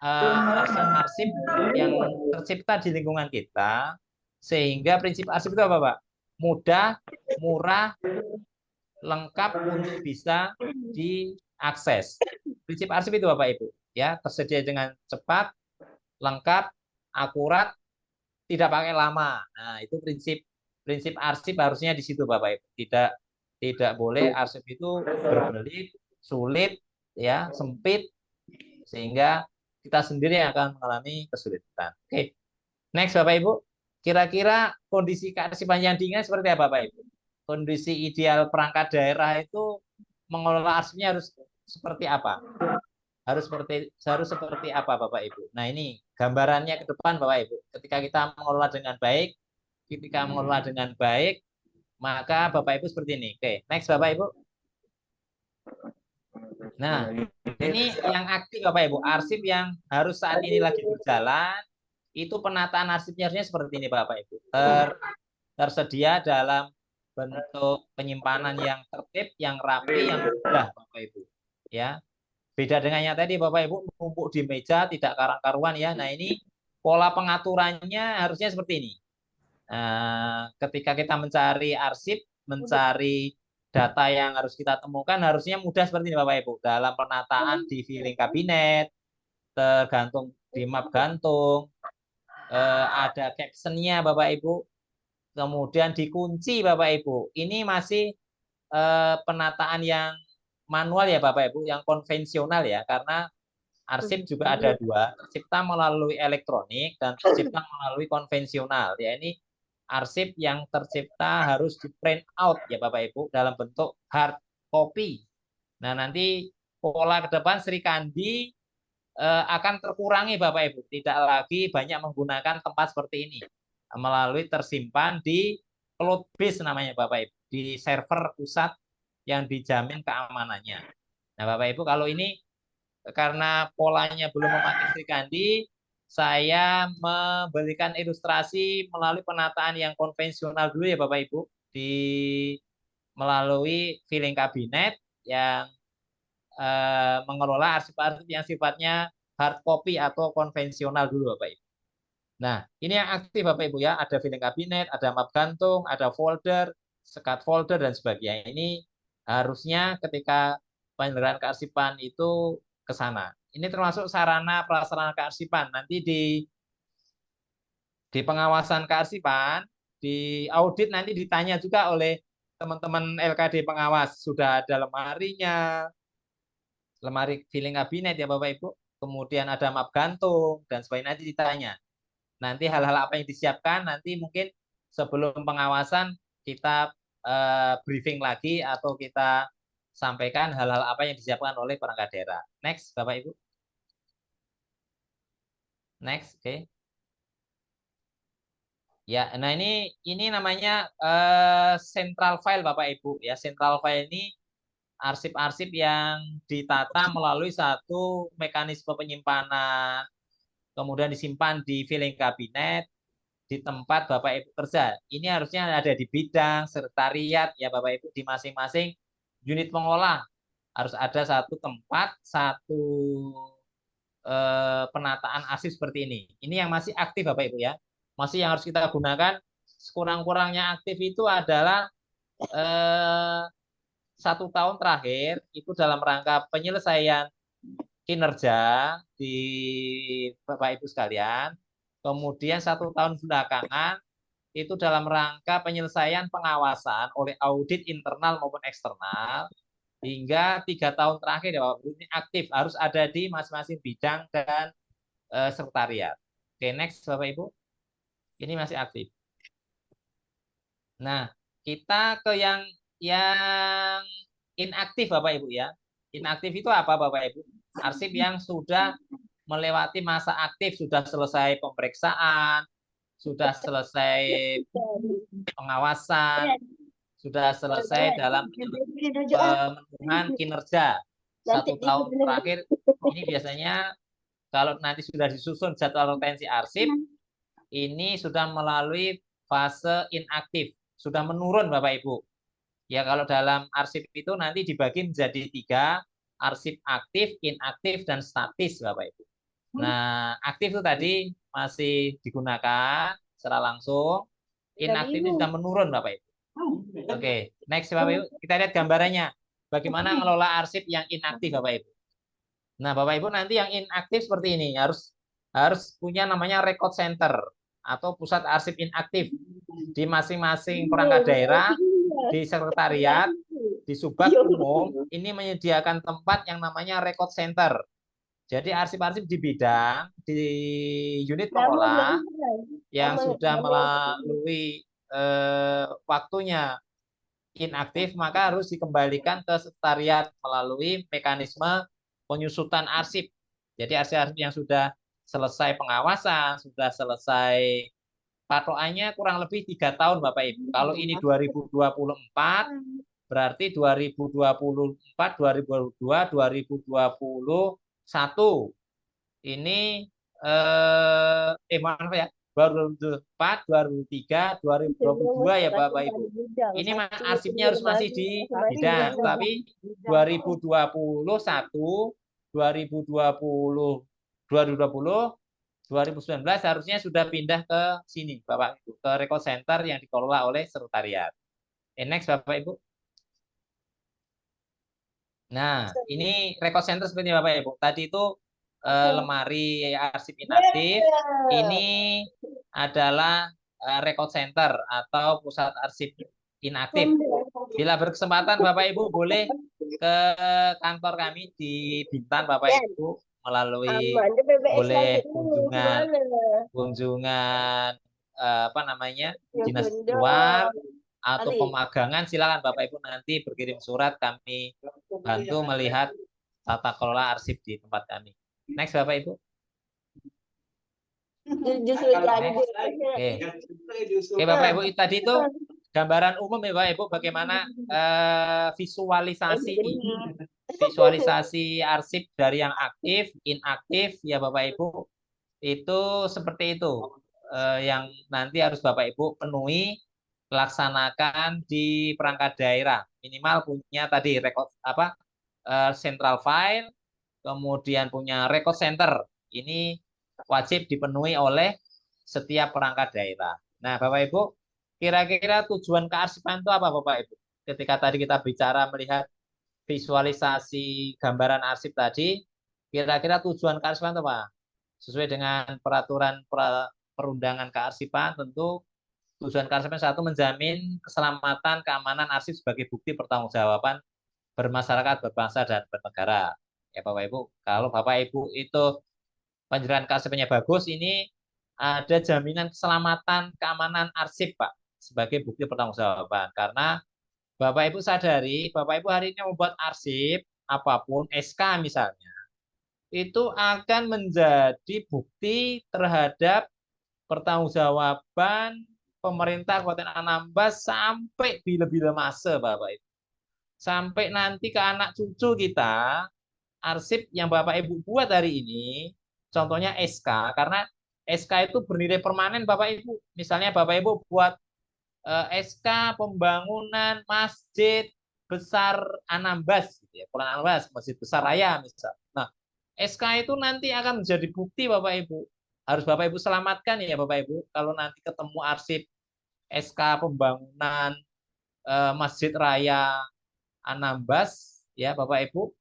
arsip-arsip yang tercipta di lingkungan kita, sehingga prinsip arsip itu apa Pak? Mudah, murah, lengkap untuk bisa diakses. Prinsip arsip itu Bapak Ibu, ya, tersedia dengan cepat, lengkap, akurat, tidak pakai lama. Nah, itu prinsip arsip harusnya di situ Bapak Ibu. Tidak boleh arsip itu berbelit, sulit, ya, sempit, sehingga kita sendiri akan mengalami kesulitan. Oke, next Bapak Ibu. Kira-kira kondisi kearsipan yang diinginkan seperti apa Bapak Ibu? Kondisi ideal perangkat daerah itu mengelola arsipnya harus seperti apa? Harus seperti apa Bapak Ibu? Nah, ini gambarannya ke depan Bapak Ibu. Ketika kita mengelola dengan baik, maka Bapak Ibu seperti ini. Oke, next Bapak Ibu. Nah, ini yang aktif Bapak Ibu. Arsip yang harus saat ini lagi berjalan, itu penataan arsipnya harusnya seperti ini Bapak Ibu. Tersedia dalam bentuk penyimpanan yang tertib, yang rapi, yang mudah Bapak Ibu. Ya. Beda dengan yang tadi Bapak Ibu numpuk di meja tidak karang-karuan ya. Nah, ini pola pengaturannya harusnya seperti ini. Ketika kita mencari arsip, mencari data yang harus kita temukan harusnya mudah seperti ini Bapak Ibu. Dalam penataan di filing kabinet, tergantung di map gantung, ada captionnya Bapak Ibu, kemudian dikunci Bapak Ibu. Ini masih penataan yang manual ya Bapak Ibu, yang konvensional ya, karena arsip juga ada dua, tercipta melalui elektronik dan tercipta melalui konvensional. Ya, ini arsip yang tercipta harus di print out ya Bapak Ibu dalam bentuk hard copy. Nah, nanti pola ke depan Sri Kandi akan terkurangi Bapak Ibu, tidak lagi banyak menggunakan tempat seperti ini, melalui tersimpan di cloud base namanya Bapak Ibu, di server pusat yang dijamin keamanannya. Nah, Bapak Ibu, kalau ini karena polanya belum memakai Sri Kandi, saya memberikan ilustrasi melalui penataan yang konvensional dulu ya Bapak Ibu, melalui filing kabinet yang mengelola arsip-arsip yang sifatnya hard copy atau konvensional dulu Bapak Ibu. Nah, ini yang aktif Bapak Ibu ya, ada filing kabinet, ada map gantung, ada folder, sekat folder dan sebagainya. Ini harusnya ketika penyelenggaraan kearsipan itu ke sana. Ini termasuk sarana prasarana kearsipan. Nanti di pengawasan kearsipan, di audit nanti ditanya juga oleh teman-teman LKD pengawas, sudah ada lemarinya, lemari filing kabinet ya Bapak Ibu, kemudian ada map gantung dan sebagainya, nanti ditanya. Nanti hal-hal apa yang disiapkan, nanti mungkin sebelum pengawasan kita briefing lagi atau kita sampaikan hal-hal apa yang disiapkan oleh perangkat daerah. Next, Bapak Ibu. Next, oke. Ya, nah ini namanya central file Bapak Ibu ya. Central file ini arsip-arsip yang ditata melalui satu mekanisme penyimpanan, kemudian disimpan di filing kabinet di tempat Bapak Ibu kerja. Ini harusnya ada di bidang sekretariat ya Bapak Ibu, di masing-masing unit pengolah harus ada satu tempat, satu penataan arsip seperti ini. Ini yang masih aktif Bapak Ibu ya. Masih yang harus kita gunakan. Sekurang-kurangnya aktif itu adalah 1 tahun terakhir itu dalam rangka penyelesaian kinerja di Bapak Ibu sekalian. Kemudian 1 tahun belakangan itu dalam rangka penyelesaian pengawasan oleh audit internal maupun eksternal, hingga 3 tahun terakhir ya Bapak Ibu ini aktif harus ada di masing-masing bidang dan sekretariat. Oke, next Bapak Ibu. Ini masih aktif. Nah, kita ke yang inaktif Bapak Ibu ya. Inaktif itu apa Bapak Ibu? Arsip yang sudah melewati masa aktif, sudah selesai pemeriksaan, sudah selesai pengawasan, sudah selesai dalam pemenuhan kinerja 1 tahun terakhir. Ini biasanya kalau nanti sudah disusun jadwal retensi arsip, ini sudah melalui fase inaktif, sudah menurun Bapak Ibu. Ya, kalau dalam arsip itu nanti dibagi menjadi 3, arsip aktif, inaktif, dan statis Bapak Ibu. Nah, aktif itu tadi masih digunakan secara langsung, inaktif itu sudah menurun Bapak Ibu. Oke, next Bapak Ibu, kita lihat gambarannya. Bagaimana ngelola arsip yang inaktif Bapak Ibu. Nah, Bapak Ibu nanti yang inaktif seperti ini harus punya namanya record center atau pusat arsip inaktif di masing-masing perangkat daerah, di sekretariat, di subak umum ini menyediakan tempat yang namanya record center. Jadi arsip-arsip di bidang di unit pengelola yang sudah melalui waktunya inaktif maka harus dikembalikan ke sekretariat melalui mekanisme penyusutan arsip. Jadi arsip-arsip yang sudah selesai pengawasan, sudah selesai patokannya kurang lebih 3 tahun Bapak Ibu. Kalau ini 2024, berarti 2024, 2022, 2021. Ini maaf ya, 2024, 2023, 2022 ya Bapak Ibu. Ini arsipnya harus masih di bidang, tapi 2021, 2020, 2019 harusnya sudah pindah ke sini Bapak Ibu, ke record center yang dikelola oleh sekretariat. Next Bapak Ibu. Nah, ini record center seperti Bapak Ibu. Tadi itu lemari arsip inaktif. Ini adalah record center atau pusat arsip inaktif. Bila berkesempatan Bapak Ibu boleh ke kantor kami di Bintan Bapak Ibu melalui boleh kunjungan apa namanya dinas luar atau pemagangan, silakan Bapak Ibu nanti berkirim surat, kami bantu melihat tata kelola arsip di tempat kami. Next Bapak Ibu. Oke Bapak Ibu, tadi itu gambaran umum ya Bapak Ibu bagaimana visualisasi arsip dari yang aktif, inaktif ya Bapak Ibu. Itu seperti itu yang nanti harus Bapak Ibu penuhi, laksanakan di perangkat daerah. Minimal punya tadi record central file, kemudian punya record center. Ini wajib dipenuhi oleh setiap perangkat daerah. Nah, Bapak Ibu, kira-kira tujuan kearsipan itu apa Bapak Ibu? Ketika tadi kita bicara melihat visualisasi gambaran arsip tadi, kira-kira tujuan kearsipan itu apa? Sesuai dengan peraturan perundangan kearsipan, tentu tujuan kearsipan 1 menjamin keselamatan keamanan arsip sebagai bukti pertanggungjawaban bermasyarakat, berbangsa, dan bernegara. Ya Bapak Ibu, kalau Bapak Ibu itu penjelasan kearsipannya bagus, ini ada jaminan keselamatan keamanan arsip Pak sebagai bukti pertanggungjawaban. Karena Bapak Ibu sadari, Bapak Ibu hari ini membuat arsip apapun, SK misalnya, itu akan menjadi bukti terhadap pertanggungjawaban pemerintah Kabupaten Anambas sampai bila-bila masa Bapak Ibu. Sampai nanti ke anak cucu kita, arsip yang Bapak Ibu buat hari ini, contohnya SK, karena SK itu bernilai permanen Bapak Ibu. Misalnya Bapak Ibu buat SK pembangunan masjid besar Anambas, gitu ya, Anambas, masjid besar raya misal. Nah, SK itu nanti akan menjadi bukti Bapak Ibu. Harus Bapak Ibu selamatkan ya Bapak Ibu. Kalau nanti ketemu arsip SK pembangunan masjid raya Anambas, ya Bapak Ibu,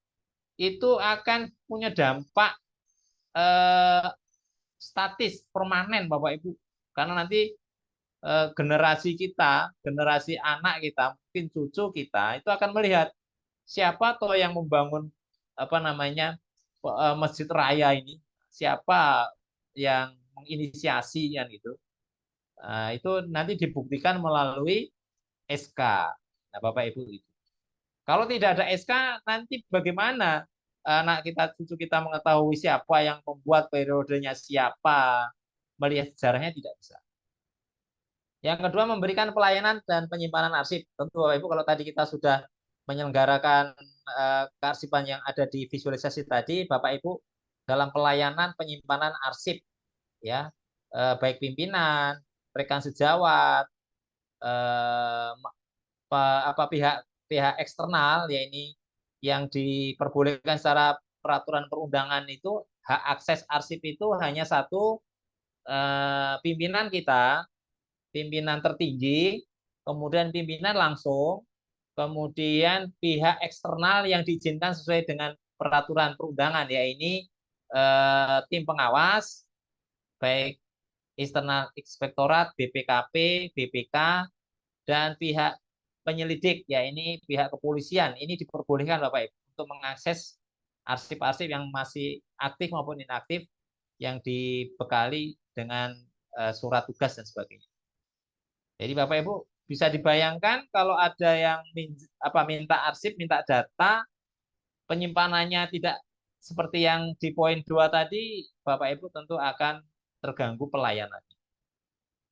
itu akan punya dampak statis permanen Bapak Ibu, karena nanti generasi kita, generasi anak kita, mungkin cucu kita itu akan melihat siapa toh yang membangun apa namanya masjid raya ini, siapa yang menginisiasi kan gitu. Itu nanti dibuktikan melalui SK. Nah, Bapak Ibu itu. Kalau tidak ada SK, nanti bagaimana anak kita, cucu kita mengetahui siapa yang membuat, periodenya siapa, melihat sejarahnya tidak bisa. Yang kedua, memberikan pelayanan dan penyimpanan arsip. Tentu Bapak Ibu, kalau tadi kita sudah menyelenggarakan kearsipan yang ada di visualisasi tadi, Bapak Ibu dalam pelayanan penyimpanan arsip, ya, baik pimpinan, rekan sejawat, pihak eksternal, ya ini yang diperbolehkan secara peraturan perundangan itu, hak akses arsip itu hanya satu, pimpinan kita, pimpinan tertinggi, kemudian pimpinan langsung, kemudian pihak eksternal yang diizinkan sesuai dengan peraturan perundangan, ya ini tim pengawas, baik internal inspektorat, BPKP, BPK, dan pihak penyelidik, ya ini pihak kepolisian. Ini diperbolehkan Bapak Ibu untuk mengakses arsip-arsip yang masih aktif maupun inaktif yang dibekali dengan surat tugas dan sebagainya. Jadi Bapak Ibu bisa dibayangkan kalau ada yang minta arsip, minta data, penyimpanannya tidak seperti yang di poin 2 tadi, Bapak Ibu tentu akan terganggu pelayanannya.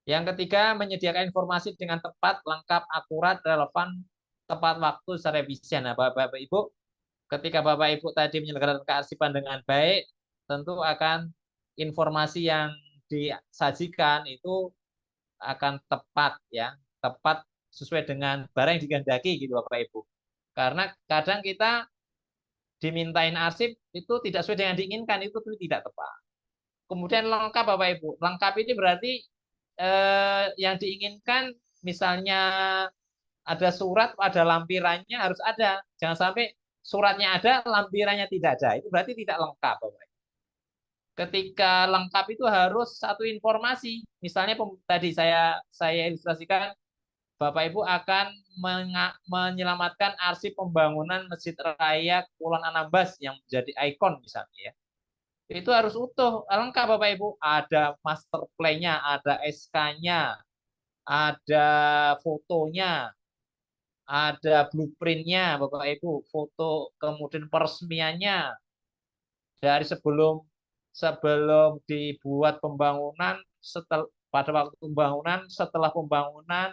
Yang ketiga, menyediakan informasi dengan tepat, lengkap, akurat, relevan, tepat waktu secara efisien. Nah, Bapak Ibu, ketika Bapak Ibu tadi menyelenggarakan kearsipan dengan baik, tentu akan informasi yang disajikan itu akan tepat, ya, tepat sesuai dengan barang yang dikehendaki gitu Bapak Ibu. Karena kadang kita dimintain arsip itu tidak sesuai dengan diinginkan, itu tidak tepat. Kemudian lengkap Bapak Ibu. Lengkap ini berarti yang diinginkan, misalnya ada surat, ada lampirannya harus ada. Jangan sampai suratnya ada, lampirannya tidak ada. Itu berarti tidak lengkap, Bapak. Ketika lengkap itu harus satu informasi. Misalnya tadi saya ilustrasikan, Bapak Ibu akan menyelamatkan arsip pembangunan Masjid Raya Kepulauan Anambas yang menjadi ikon misalnya, ya. Itu harus utuh, lengkap Bapak Ibu. Ada master plan-nya, ada SK-nya, ada fotonya, ada blueprint-nya Bapak Ibu, foto, kemudian peresmiannya dari sebelum dibuat pembangunan, pada waktu pembangunan, setelah pembangunan,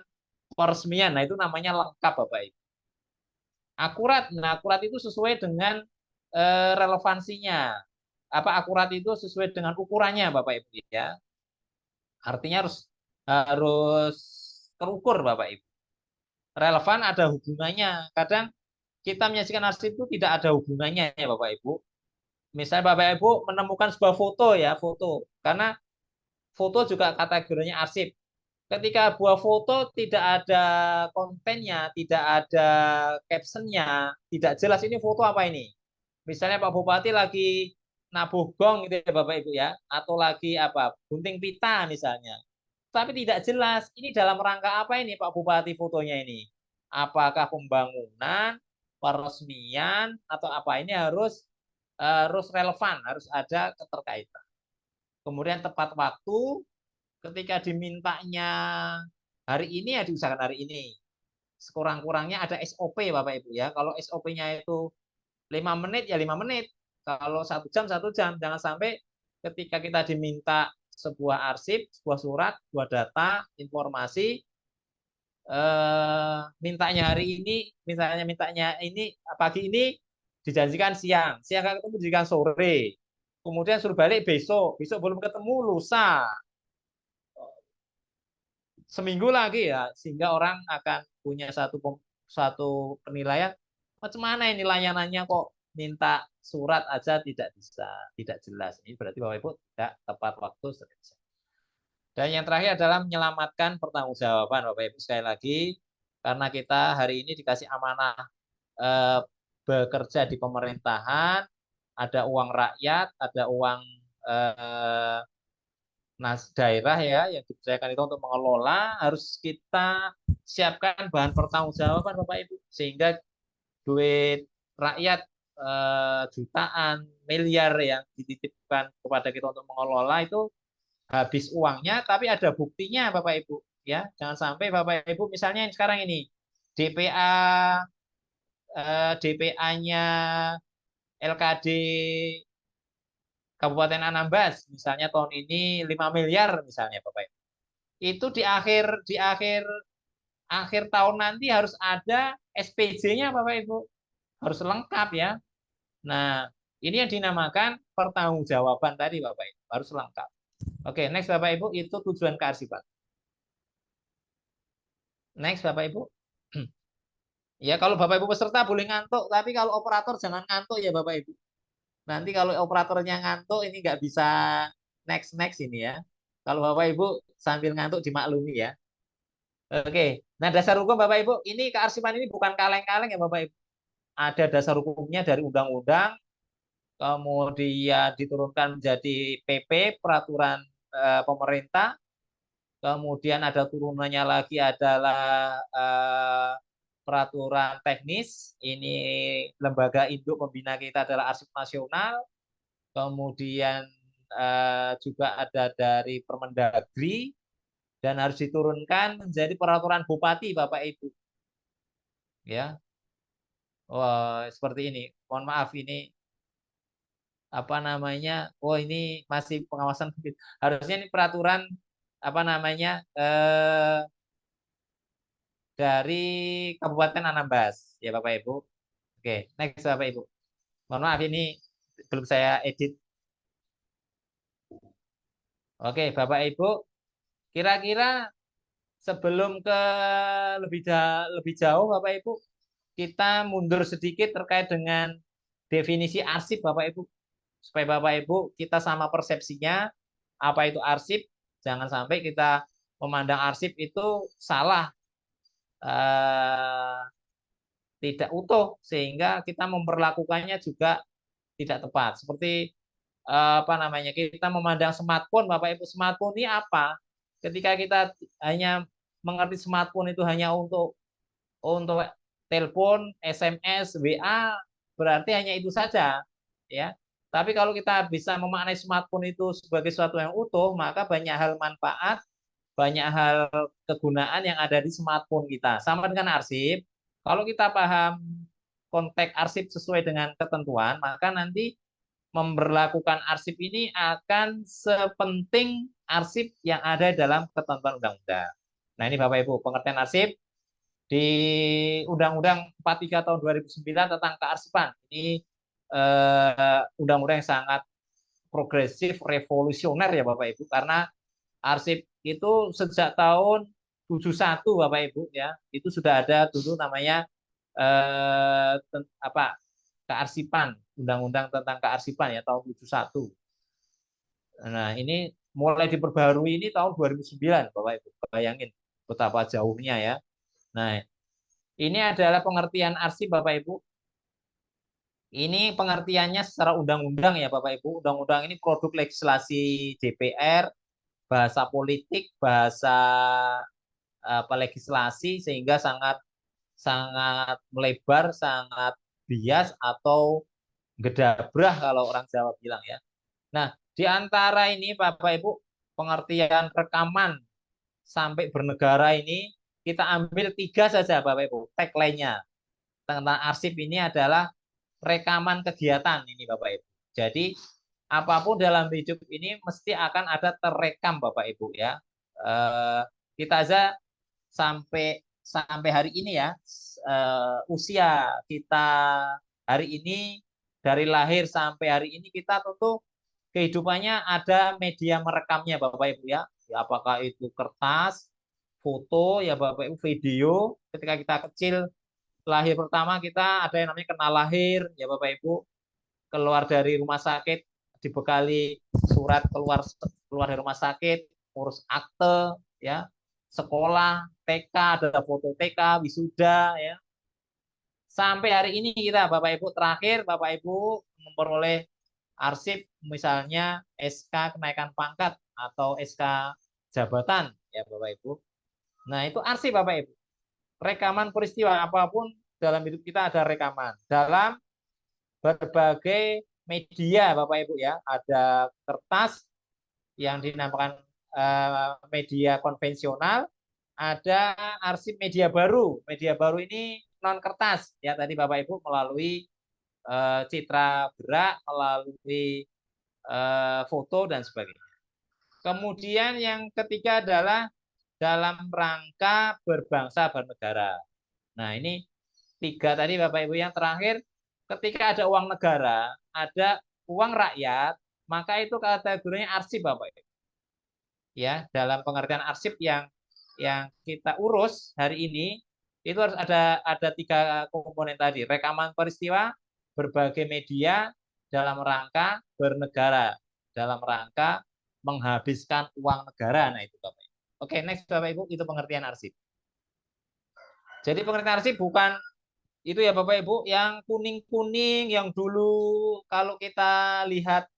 peresmian. Nah, itu namanya lengkap Bapak Ibu. Akurat. Nah, akurat itu sesuai dengan relevansinya. Akurat itu sesuai dengan ukurannya Bapak Ibu, ya. Artinya harus terukur Bapak Ibu. Relevan, ada hubungannya. Kadang kita menyajikan arsip itu tidak ada hubungannya ya Bapak Ibu. Misalnya Bapak Ibu menemukan sebuah foto, ya, foto. Karena foto juga kategorinya arsip. Ketika buah foto tidak ada kontennya, tidak ada captionnya, tidak jelas ini foto apa ini. Misalnya Pak Bupati lagi nabuh gong gitu ya Bapak Ibu, ya, atau lagi gunting pita misalnya. Tapi tidak jelas ini dalam rangka apa ini Pak Bupati fotonya ini. Apakah pembangunan, peresmian, atau apa, ini harus relevan, harus ada keterkaitan. Kemudian tepat waktu, ketika dimintanya hari ini ya diusahakan hari ini. Sekurang-kurangnya ada SOP Bapak Ibu, ya. Kalau SOP-nya itu 5 menit ya 5 menit. Kalau 1 jam 1 jam. Jangan sampai ketika kita diminta sebuah arsip, sebuah surat, sebuah data, informasi, mintanya hari ini, mintanya ini pagi ini, dijanjikan siang kan ketemu dijanjikan sore, kemudian suruh balik besok belum ketemu, lusa, seminggu lagi, ya, sehingga orang akan punya satu penilaian, macam mana ini layanannya kok minta surat aja tidak bisa, tidak jelas. Ini berarti Bapak Ibu tidak tepat waktu. Dan yang terakhir adalah menyelamatkan pertanggungjawaban Bapak Ibu. Sekali lagi, karena kita hari ini dikasih amanah bekerja di pemerintahan, ada uang rakyat, ada uang daerah, ya, yang dipercayakan itu untuk mengelola, harus kita siapkan bahan pertanggungjawaban Bapak Ibu, sehingga duit rakyat jutaan, miliar yang dititipkan kepada kita untuk mengelola itu habis uangnya, tapi ada buktinya Bapak Ibu. Ya, jangan sampai Bapak Ibu misalnya yang sekarang ini DPA-nya LKD Kabupaten Anambas misalnya tahun ini 5 miliar misalnya Bapak Ibu. Itu di akhir tahun nanti harus ada SPJ-nya Bapak Ibu. Harus lengkap ya. Nah, ini yang dinamakan pertanggungjawaban tadi Bapak Ibu, harus lengkap. Oke, next Bapak Ibu, itu tujuan kearsipan. Next Bapak Ibu. Ya, kalau Bapak Ibu peserta boleh ngantuk, tapi kalau operator jangan ngantuk ya Bapak Ibu. Nanti kalau operatornya ngantuk ini nggak bisa next ini ya. Kalau Bapak Ibu sambil ngantuk dimaklumi ya. Oke. Nah, dasar hukum Bapak Ibu, ini kearsipan ini bukan kaleng-kaleng ya Bapak Ibu. Ada dasar hukumnya dari undang-undang, kemudian diturunkan menjadi PP, peraturan pemerintah, kemudian ada turunannya lagi adalah peraturan teknis. Ini lembaga induk pembina kita adalah Arsip Nasional. Kemudian juga ada dari Permendagri dan harus diturunkan menjadi peraturan bupati Bapak Ibu. Ya. Wah, seperti ini. Mohon maaf ini apa namanya? Oh, ini masih pengawasan. Harusnya ini peraturan apa namanya? Dari Kabupaten Anambas ya Bapak Ibu. Oke, next Bapak Ibu. Mohon maaf ini belum saya edit. Oke, Bapak Ibu, kira-kira sebelum ke lebih jauh Bapak Ibu, kita mundur sedikit terkait dengan definisi arsip Bapak Ibu. Supaya Bapak Ibu kita sama persepsinya apa itu arsip, jangan sampai kita memandang arsip itu salah, tidak utuh sehingga kita memperlakukannya juga tidak tepat. Seperti apa namanya, kita memandang smartphone Bapak Ibu, smartphone ini apa? Ketika kita hanya mengerti smartphone itu hanya untuk telepon, SMS, WA, berarti hanya itu saja ya. Tapi kalau kita bisa memaknai smartphone itu sebagai sesuatu yang utuh, maka banyak hal manfaat, banyak hal kegunaan yang ada di smartphone kita. Sama dengan arsip, kalau kita paham konteks arsip sesuai dengan ketentuan, maka nanti memberlakukan arsip ini akan sepenting arsip yang ada dalam ketentuan undang-undang. Nah, ini Bapak Ibu, pengertian arsip di Undang-Undang 43 tahun 2009 tentang kearsipan. Ini undang-undang yang sangat progresif, revolusioner ya Bapak Ibu, karena arsip itu sejak tahun 71 Bapak Ibu ya, itu sudah ada dulu namanya kearsipan, undang-undang tentang kearsipan ya tahun 71. Nah, ini mulai diperbarui ini tahun 2009 Bapak Ibu. Bayangin betapa jauhnya ya. Nah, ini adalah pengertian arsip Bapak Ibu. Ini pengertiannya secara undang-undang ya Bapak Ibu. Undang-undang ini produk legislasi DPR, bahasa politik, bahasa legislasi, sehingga sangat melebar, sangat bias atau gedabrah kalau orang Jawa bilang ya. Nah, di antara ini Bapak Ibu, pengertian rekaman sampai bernegara ini kita ambil 3 saja Bapak Ibu. Tagline-nya tentang arsip ini adalah rekaman kegiatan ini Bapak Ibu. Jadi apapun dalam hidup ini mesti akan ada terekam Bapak Ibu ya. Kita aja sampai hari ini ya, usia kita hari ini dari lahir sampai hari ini kita tentu kehidupannya ada media merekamnya Bapak Ibu ya. Apakah itu kertas, foto ya Bapak Ibu, video. Ketika kita kecil lahir pertama kita ada yang namanya kenal lahir ya Bapak Ibu, keluar dari rumah sakit dibekali surat keluar dari rumah sakit, urus akte ya, sekolah TK ada foto TK, wisuda ya, sampai hari ini kita Bapak Ibu terakhir Bapak Ibu memperoleh arsip misalnya SK kenaikan pangkat atau SK jabatan ya Bapak Ibu. Nah, itu arsip Bapak Ibu. Rekaman peristiwa apapun dalam hidup kita ada rekaman. Dalam berbagai media Bapak Ibu ya, ada kertas, yang dinamakan media konvensional, ada arsip media baru. Media baru ini non kertas ya, tadi Bapak Ibu melalui citra gerak, melalui foto dan sebagainya. Kemudian yang ketiga adalah dalam rangka berbangsa bernegara. Nah, ini 3 tadi Bapak Ibu. Yang terakhir, ketika ada uang negara, ada uang rakyat, maka itu kategorinya arsip Bapak Ibu. Ya, dalam pengertian arsip yang kita urus hari ini itu harus ada 3 komponen tadi: rekaman peristiwa, berbagai media dalam rangka bernegara, dalam rangka menghabiskan uang negara. Nah, itu Bapak Ibu. Oke, next Bapak Ibu, itu pengertian arsip. Jadi pengertian arsip bukan itu ya Bapak Ibu yang kuning-kuning yang dulu kalau kita lihat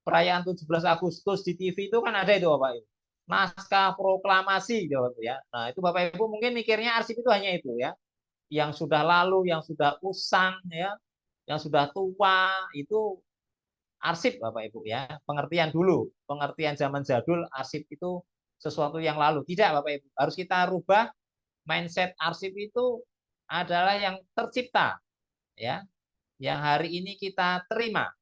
perayaan 17 Agustus di TV itu kan ada itu Bapak Ibu. Naskah proklamasi gitu ya. Nah, itu Bapak Ibu mungkin mikirnya arsip itu hanya itu ya. Yang sudah lalu, yang sudah usang ya, yang sudah tua, itu arsip Bapak Ibu ya. Pengertian dulu, pengertian zaman jadul arsip itu sesuatu yang lalu. Tidak Bapak Ibu, harus kita rubah mindset. Arsip itu adalah yang tercipta ya, yang hari ini kita terima,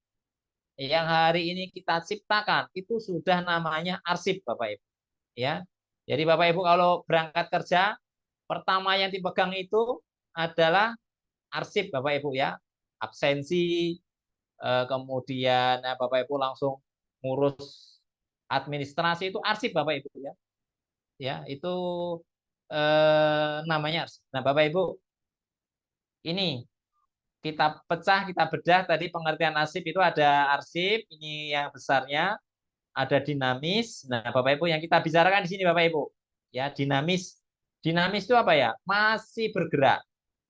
yang hari ini kita ciptakan, itu sudah namanya arsip Bapak Ibu ya. Jadi Bapak Ibu kalau berangkat kerja, pertama yang dipegang itu adalah arsip Bapak Ibu ya. Absensi, kemudian Bapak Ibu langsung ngurus administrasi, itu arsip Bapak Ibu ya. Ya, itu namanya arsip. Nah, Bapak Ibu, ini kita pecah, kita bedah tadi pengertian arsip itu ada arsip, ini yang besarnya, ada dinamis. Nah, Bapak Ibu yang kita bicarakan di sini Bapak Ibu, ya dinamis. Dinamis itu apa ya? Masih bergerak,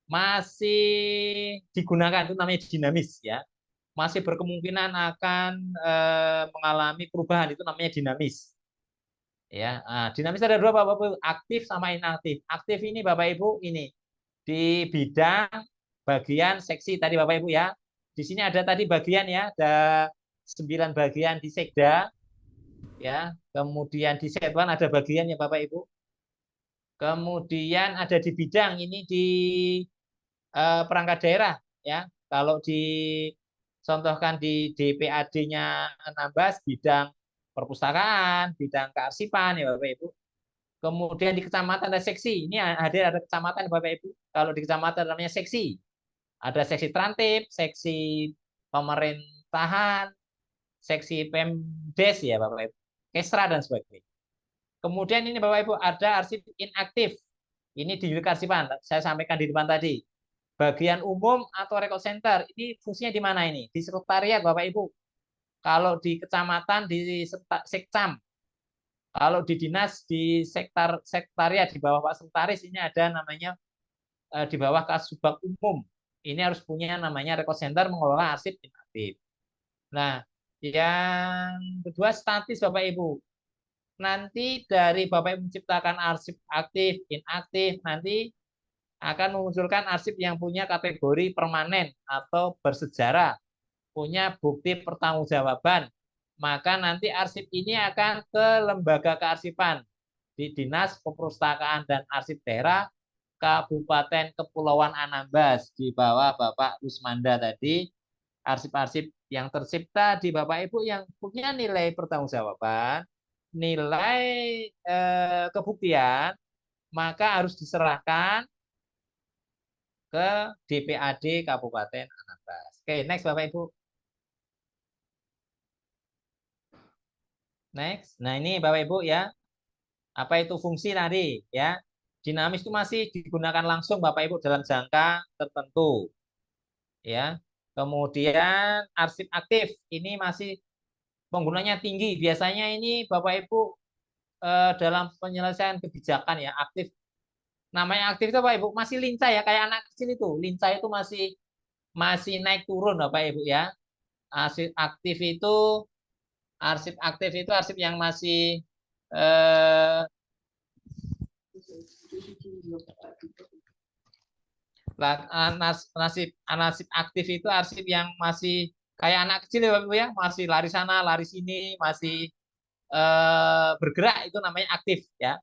masih digunakan, itu namanya dinamis ya. Masih berkemungkinan akan mengalami perubahan, itu namanya dinamis. Ya, nah, dinamis ada 2 Bapak Ibu, aktif sama inaktif. Aktif ini Bapak Ibu ini di bidang bagian seksi tadi Bapak Ibu ya. Di sini ada tadi bagian ya, ada 9 bagian di sekda ya. Kemudian di Setwan ada bagiannya Bapak Ibu. Kemudian ada di bidang ini di perangkat daerah ya. Kalau dicontohkan di DPAD-nya 16 bidang perpustakaan, bidang kearsipan ya Bapak Ibu. Kemudian di kecamatan ada seksi. Ini hadir ada kecamatan Bapak Ibu. Kalau di kecamatan namanya seksi. Ada seksi Trantip, seksi pemerintahan, seksi Pemdes ya Bapak Ibu. Kesra dan sebagainya. Kemudian ini Bapak Ibu ada arsip inaktif. Ini di unit kearsipan. Saya sampaikan di depan tadi. Bagian umum atau record center. Ini fungsinya di mana ini? Di sekretariat Bapak Ibu. Kalau di kecamatan di sekcam. Kalau di dinas di sekretariat di bawah Pak Sekretaris ini ada namanya di bawah Kasubag Umum. Ini harus punya namanya record center mengelola arsip inaktif. Nah, yang kedua statis Bapak Ibu. Nanti dari Bapak Ibu menciptakan arsip aktif, inaktif, nanti akan memunculkan arsip yang punya kategori permanen atau bersejarah, punya bukti pertanggungjawaban. Maka nanti arsip ini akan ke lembaga kearsipan di Dinas Perpustakaan dan Arsip Daerah Kabupaten Kepulauan Anambas di bawah Bapak Rusmanda tadi. Arsip-arsip yang tercipta di Bapak Ibu yang punya nilai pertanggungjawaban, nilai kebuktian, maka harus diserahkan ke DPAD Kabupaten Anambas. Oke, next Bapak Ibu. Next. Nah, ini Bapak Ibu ya. Apa itu fungsi tadi ya? Dinamis itu masih digunakan langsung Bapak Ibu dalam jangka tertentu. Ya. Kemudian arsip aktif ini masih penggunanya tinggi. Biasanya ini Bapak Ibu dalam penyelesaian kebijakan ya, aktif. Namanya aktif itu Bapak Ibu masih lincah ya, kayak anak kecil itu. Lincah itu masih naik turun Bapak Ibu ya. Arsip aktif itu arsip yang masih arsip aktif itu arsip yang masih kayak anak kecil ya Bapak Ibu ya, masih lari sana, lari sini, masih bergerak itu namanya aktif ya.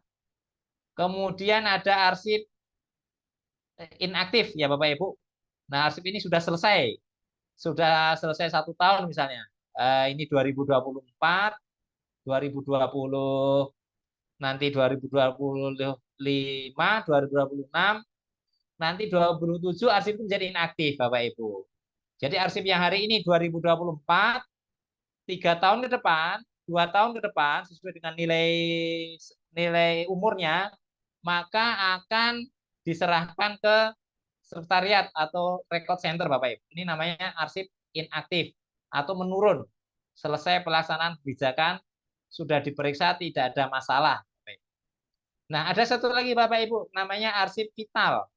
Kemudian ada arsip inaktif ya Bapak Ibu. Nah, arsip ini sudah selesai 1 tahun misalnya. Ini 2024, 2020, nanti 2025, 2026, nanti 2027 arsip itu menjadi inaktif Bapak Ibu. Jadi arsip yang hari ini 2024, 3 tahun ke depan, 2 tahun ke depan sesuai dengan nilai umurnya, maka akan diserahkan ke sekretariat atau record center Bapak Ibu. Ini namanya arsip inaktif atau menurun. Selesai pelaksanaan kebijakan, sudah diperiksa tidak ada masalah. Nah, ada satu lagi Bapak Ibu, namanya arsip vital.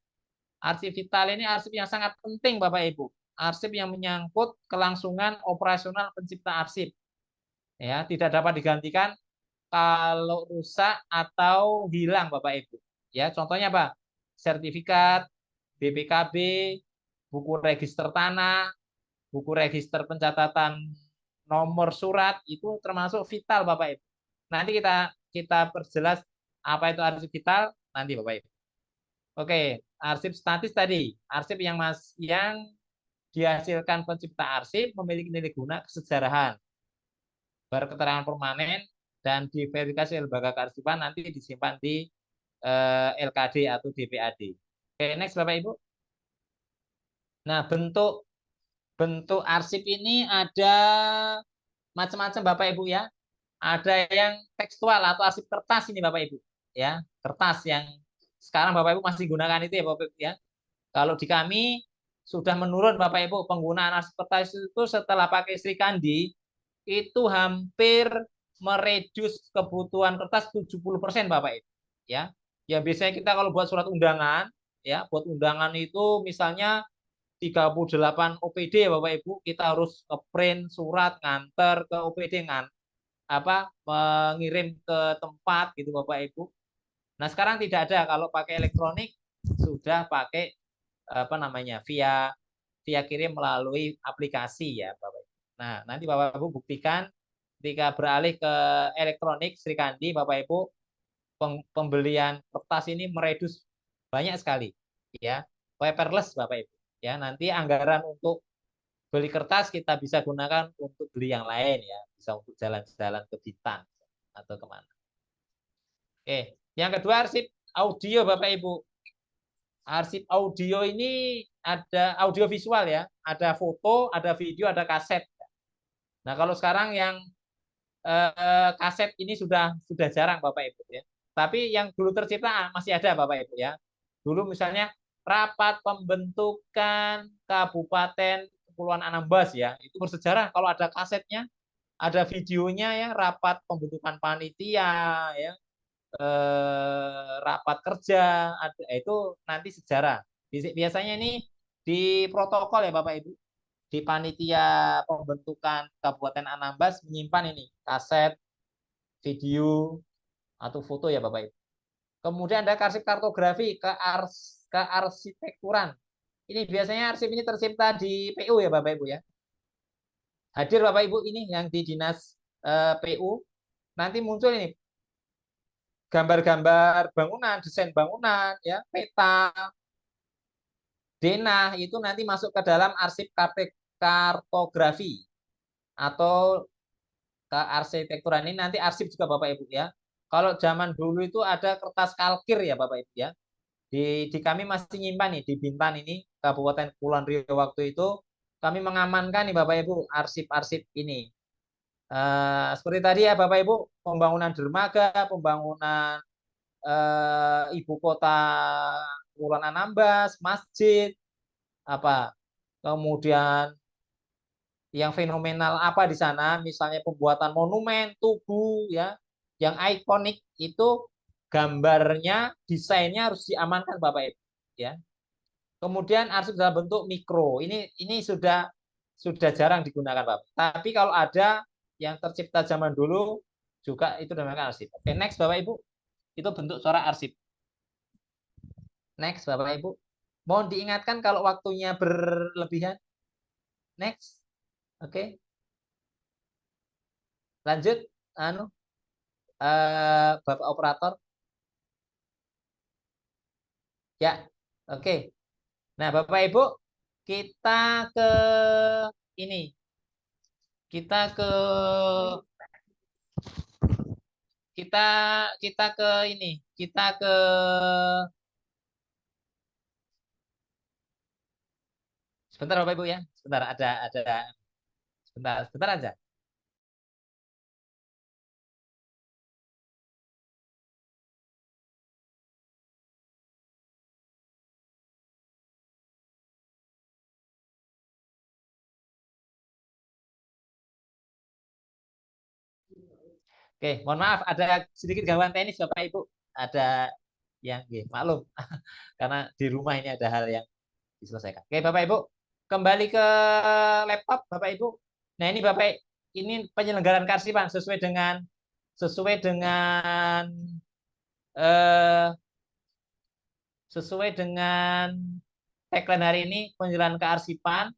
Arsip vital ini arsip yang sangat penting Bapak Ibu. Arsip yang menyangkut kelangsungan operasional pencipta arsip. Ya, tidak dapat digantikan kalau rusak atau hilang Bapak Ibu. Ya, contohnya apa? Sertifikat, BPKB, buku register tanah, buku register pencatatan nomor surat itu termasuk vital Bapak Ibu. Nanti kita perjelas apa itu arsip vital nanti Bapak Ibu. Oke, arsip statis tadi, arsip yang dihasilkan pencipta arsip memiliki nilai guna kesejarahan, berketerangan permanen dan diverifikasi lembaga kearsipan nanti disimpan di LKD atau DPAD. Oke, next Bapak Ibu. Nah, bentuk arsip ini ada macam-macam Bapak Ibu ya. Ada yang tekstual atau arsip kertas ini Bapak Ibu ya, kertas yang sekarang Bapak Ibu masih gunakan itu ya Bapak Ibu ya. Kalau di kami sudah menurun Bapak Ibu penggunaan arsip kertas itu setelah pakai Sri Kandi itu hampir mereduce kebutuhan kertas 70% Bapak Ibu ya. Ya biasanya kita kalau buat surat undangan ya, buat undangan itu misalnya 38 OPD ya Bapak Ibu, kita harus ngeprint surat nganter ke OPD mengirim ke tempat gitu Bapak Ibu. Nah, sekarang tidak ada, kalau pakai elektronik sudah pakai via kirim melalui aplikasi ya Bapak Ibu. Nah, nanti Bapak Ibu buktikan ketika beralih ke elektronik Sri Kandi Bapak Ibu, pembelian kertas ini meredus banyak sekali ya. Paperless Bapak Ibu. Ya, nanti anggaran untuk beli kertas kita bisa gunakan untuk beli yang lain ya, bisa untuk jalan-jalan ke Bintan atau kemana. Oke, yang kedua arsip audio Bapak Ibu. Arsip audio ini ada audio visual ya, ada foto, ada video, ada kaset. Nah, kalau sekarang yang kaset ini sudah jarang Bapak Ibu ya. Tapi yang dulu tercipta masih ada Bapak Ibu ya. Dulu misalnya rapat pembentukan Kabupaten Kepulauan Anambas ya, itu bersejarah kalau ada kasetnya, ada videonya ya, rapat pembentukan panitia ya, rapat kerja, itu nanti sejarah. Biasanya ini di protokol ya Bapak Ibu, di panitia pembentukan Kabupaten Anambas menyimpan ini kaset, video atau foto ya Bapak Ibu. Kemudian ada arsip kartografi, kearsitekturan. Ini biasanya arsip ini tercipta di PU ya Bapak Ibu ya. Hadir Bapak Ibu ini yang di dinas PU. Nanti muncul ini gambar-gambar bangunan, desain bangunan, ya, peta, denah itu nanti masuk ke dalam arsip kartografi atau ke arsitekturan ini nanti arsip juga Bapak Ibu ya. Kalau zaman dulu itu ada kertas kalkir ya Bapak Ibu ya. Di kami masih nyimpan nih di Bintan ini Kabupaten Kepulauan Riau waktu itu kami mengamankan nih Bapak Ibu arsip-arsip ini. Seperti tadi ya Bapak Ibu, pembangunan dermaga, pembangunan ibu kota Kepulauan Anambas, masjid, kemudian yang fenomenal apa di sana, misalnya pembuatan monumen, tugu, ya, yang ikonik itu gambarnya, desainnya harus diamankan Bapak Ibu, ya. Kemudian arsip dalam bentuk mikro, ini sudah jarang digunakan Bapak. Tapi kalau ada yang tercipta zaman dulu juga itu dinamakan arsip. Oke, next Bapak Ibu, itu bentuk corak arsip. Next Bapak Ibu, mohon diingatkan kalau waktunya berlebihan. Next, oke. Lanjut, Bapak operator. Ya, oke. Nah, Bapak Ibu, kita ke ini. Kita ke kita kita ke ini. Kita ke sebentar Bapak Ibu ya. Sebentar ada sebentar aja. Oke, mohon maaf ada sedikit gangguan teknis Bapak Ibu. Ada yang maklum karena di rumah ini ada hal yang diselesaikan. Oke, Bapak Ibu, kembali ke laptop Bapak Ibu. Nah, ini Bapak ini penyelenggaraan kearsipan sesuai dengan eh, sesuai dengan tagline hari ini penyelenggaraan kearsipan.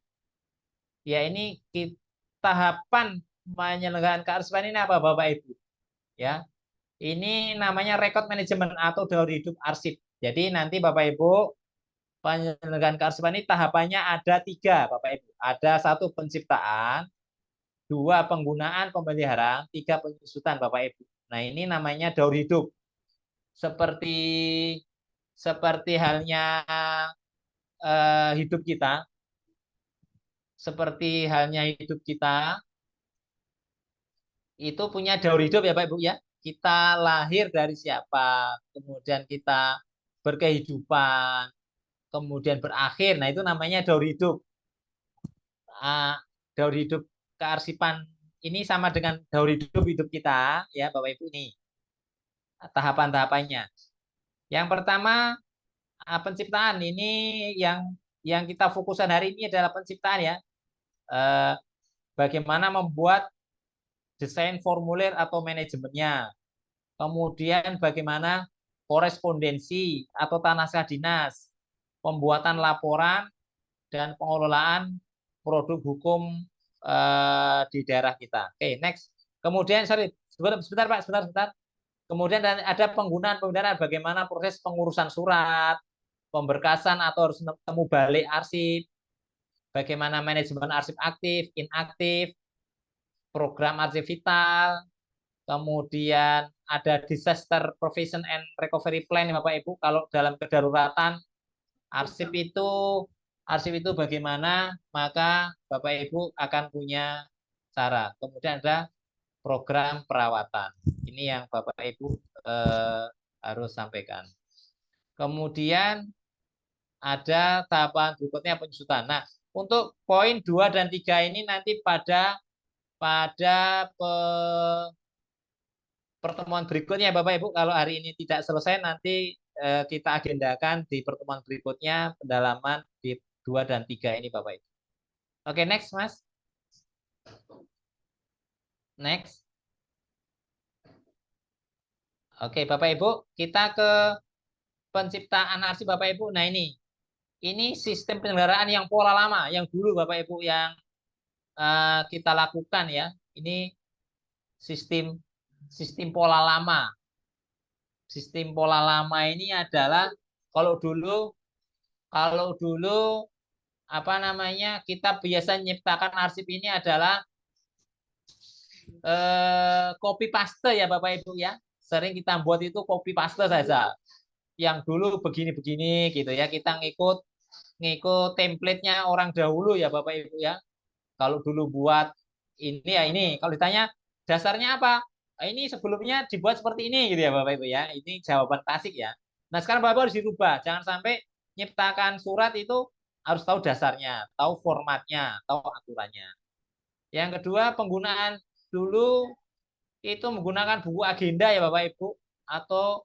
Ya, ini tahapan penyelenggaraan kearsipan ini apa Bapak Ibu? Ya. Ini namanya record management atau daur hidup arsip. Jadi nanti Bapak Ibu penyelenggaraan kearsipan ini tahapannya ada 3 Bapak Ibu. Ada 1 penciptaan, 2 penggunaan pemeliharaan, 3 penyusutan Bapak Ibu. Nah ini namanya daur hidup. Seperti halnya hidup kita. Seperti halnya hidup kita itu punya daur hidup ya Pak Ibu ya. Kita lahir dari siapa, kemudian kita berkehidupan, kemudian berakhir. Nah, itu namanya daur hidup. Daur hidup kearsipan ini sama dengan daur hidup kita ya Bapak Ibu ini. Tahapan-tahapannya. Yang pertama penciptaan ini yang kita fokuskan hari ini adalah penciptaan ya. Bagaimana membuat desain formulir atau manajemennya. Kemudian bagaimana korespondensi atau naskah dinas, pembuatan laporan dan pengelolaan produk hukum di daerah kita. Oke, next. Kemudian sebentar Pak, sebentar. Kemudian ada penggunaan bagaimana proses pengurusan surat, pemberkasan atau harus temu balik arsip, bagaimana manajemen arsip aktif, inaktif, program arsip vital, kemudian ada disaster prevention and recovery plan Bapak Ibu. Kalau dalam kedaruratan arsip itu bagaimana, maka Bapak Ibu akan punya cara. Kemudian ada program perawatan. Ini yang Bapak Ibu harus sampaikan. Kemudian ada tahapan berikutnya penyusutan. Nah, untuk poin 2 dan 3 ini nanti pada pertemuan berikutnya Bapak Ibu, kalau hari ini tidak selesai nanti kita agendakan di pertemuan berikutnya pendalaman di 2 dan 3 ini Bapak Ibu. Oke, next Mas. Next. Oke, Bapak Ibu, kita ke penciptaan arsip Bapak Ibu. Nah, ini sistem penyelenggaraan yang pola lama, yang dulu Bapak Ibu yang kita lakukan ya. Ini sistem pola lama. Sistem pola lama ini adalah kalau dulu apa namanya, kita biasa menciptakan arsip ini adalah copy paste ya Bapak Ibu ya. Sering kita buat itu copy paste saja. Yang dulu begini-begini gitu ya. Kita ngikut template-nya orang dahulu ya Bapak Ibu ya. Kalau dulu buat ini ya ini. Kalau ditanya dasarnya apa? Ini sebelumnya dibuat seperti ini gitu ya Bapak Ibu ya. Ini jawaban klasik ya. Nah sekarang Bapak harus dirubah. Jangan sampai nyiptakan surat itu harus tahu dasarnya, tahu formatnya, tahu aturannya. Yang kedua penggunaan dulu itu menggunakan buku agenda ya Bapak Ibu atau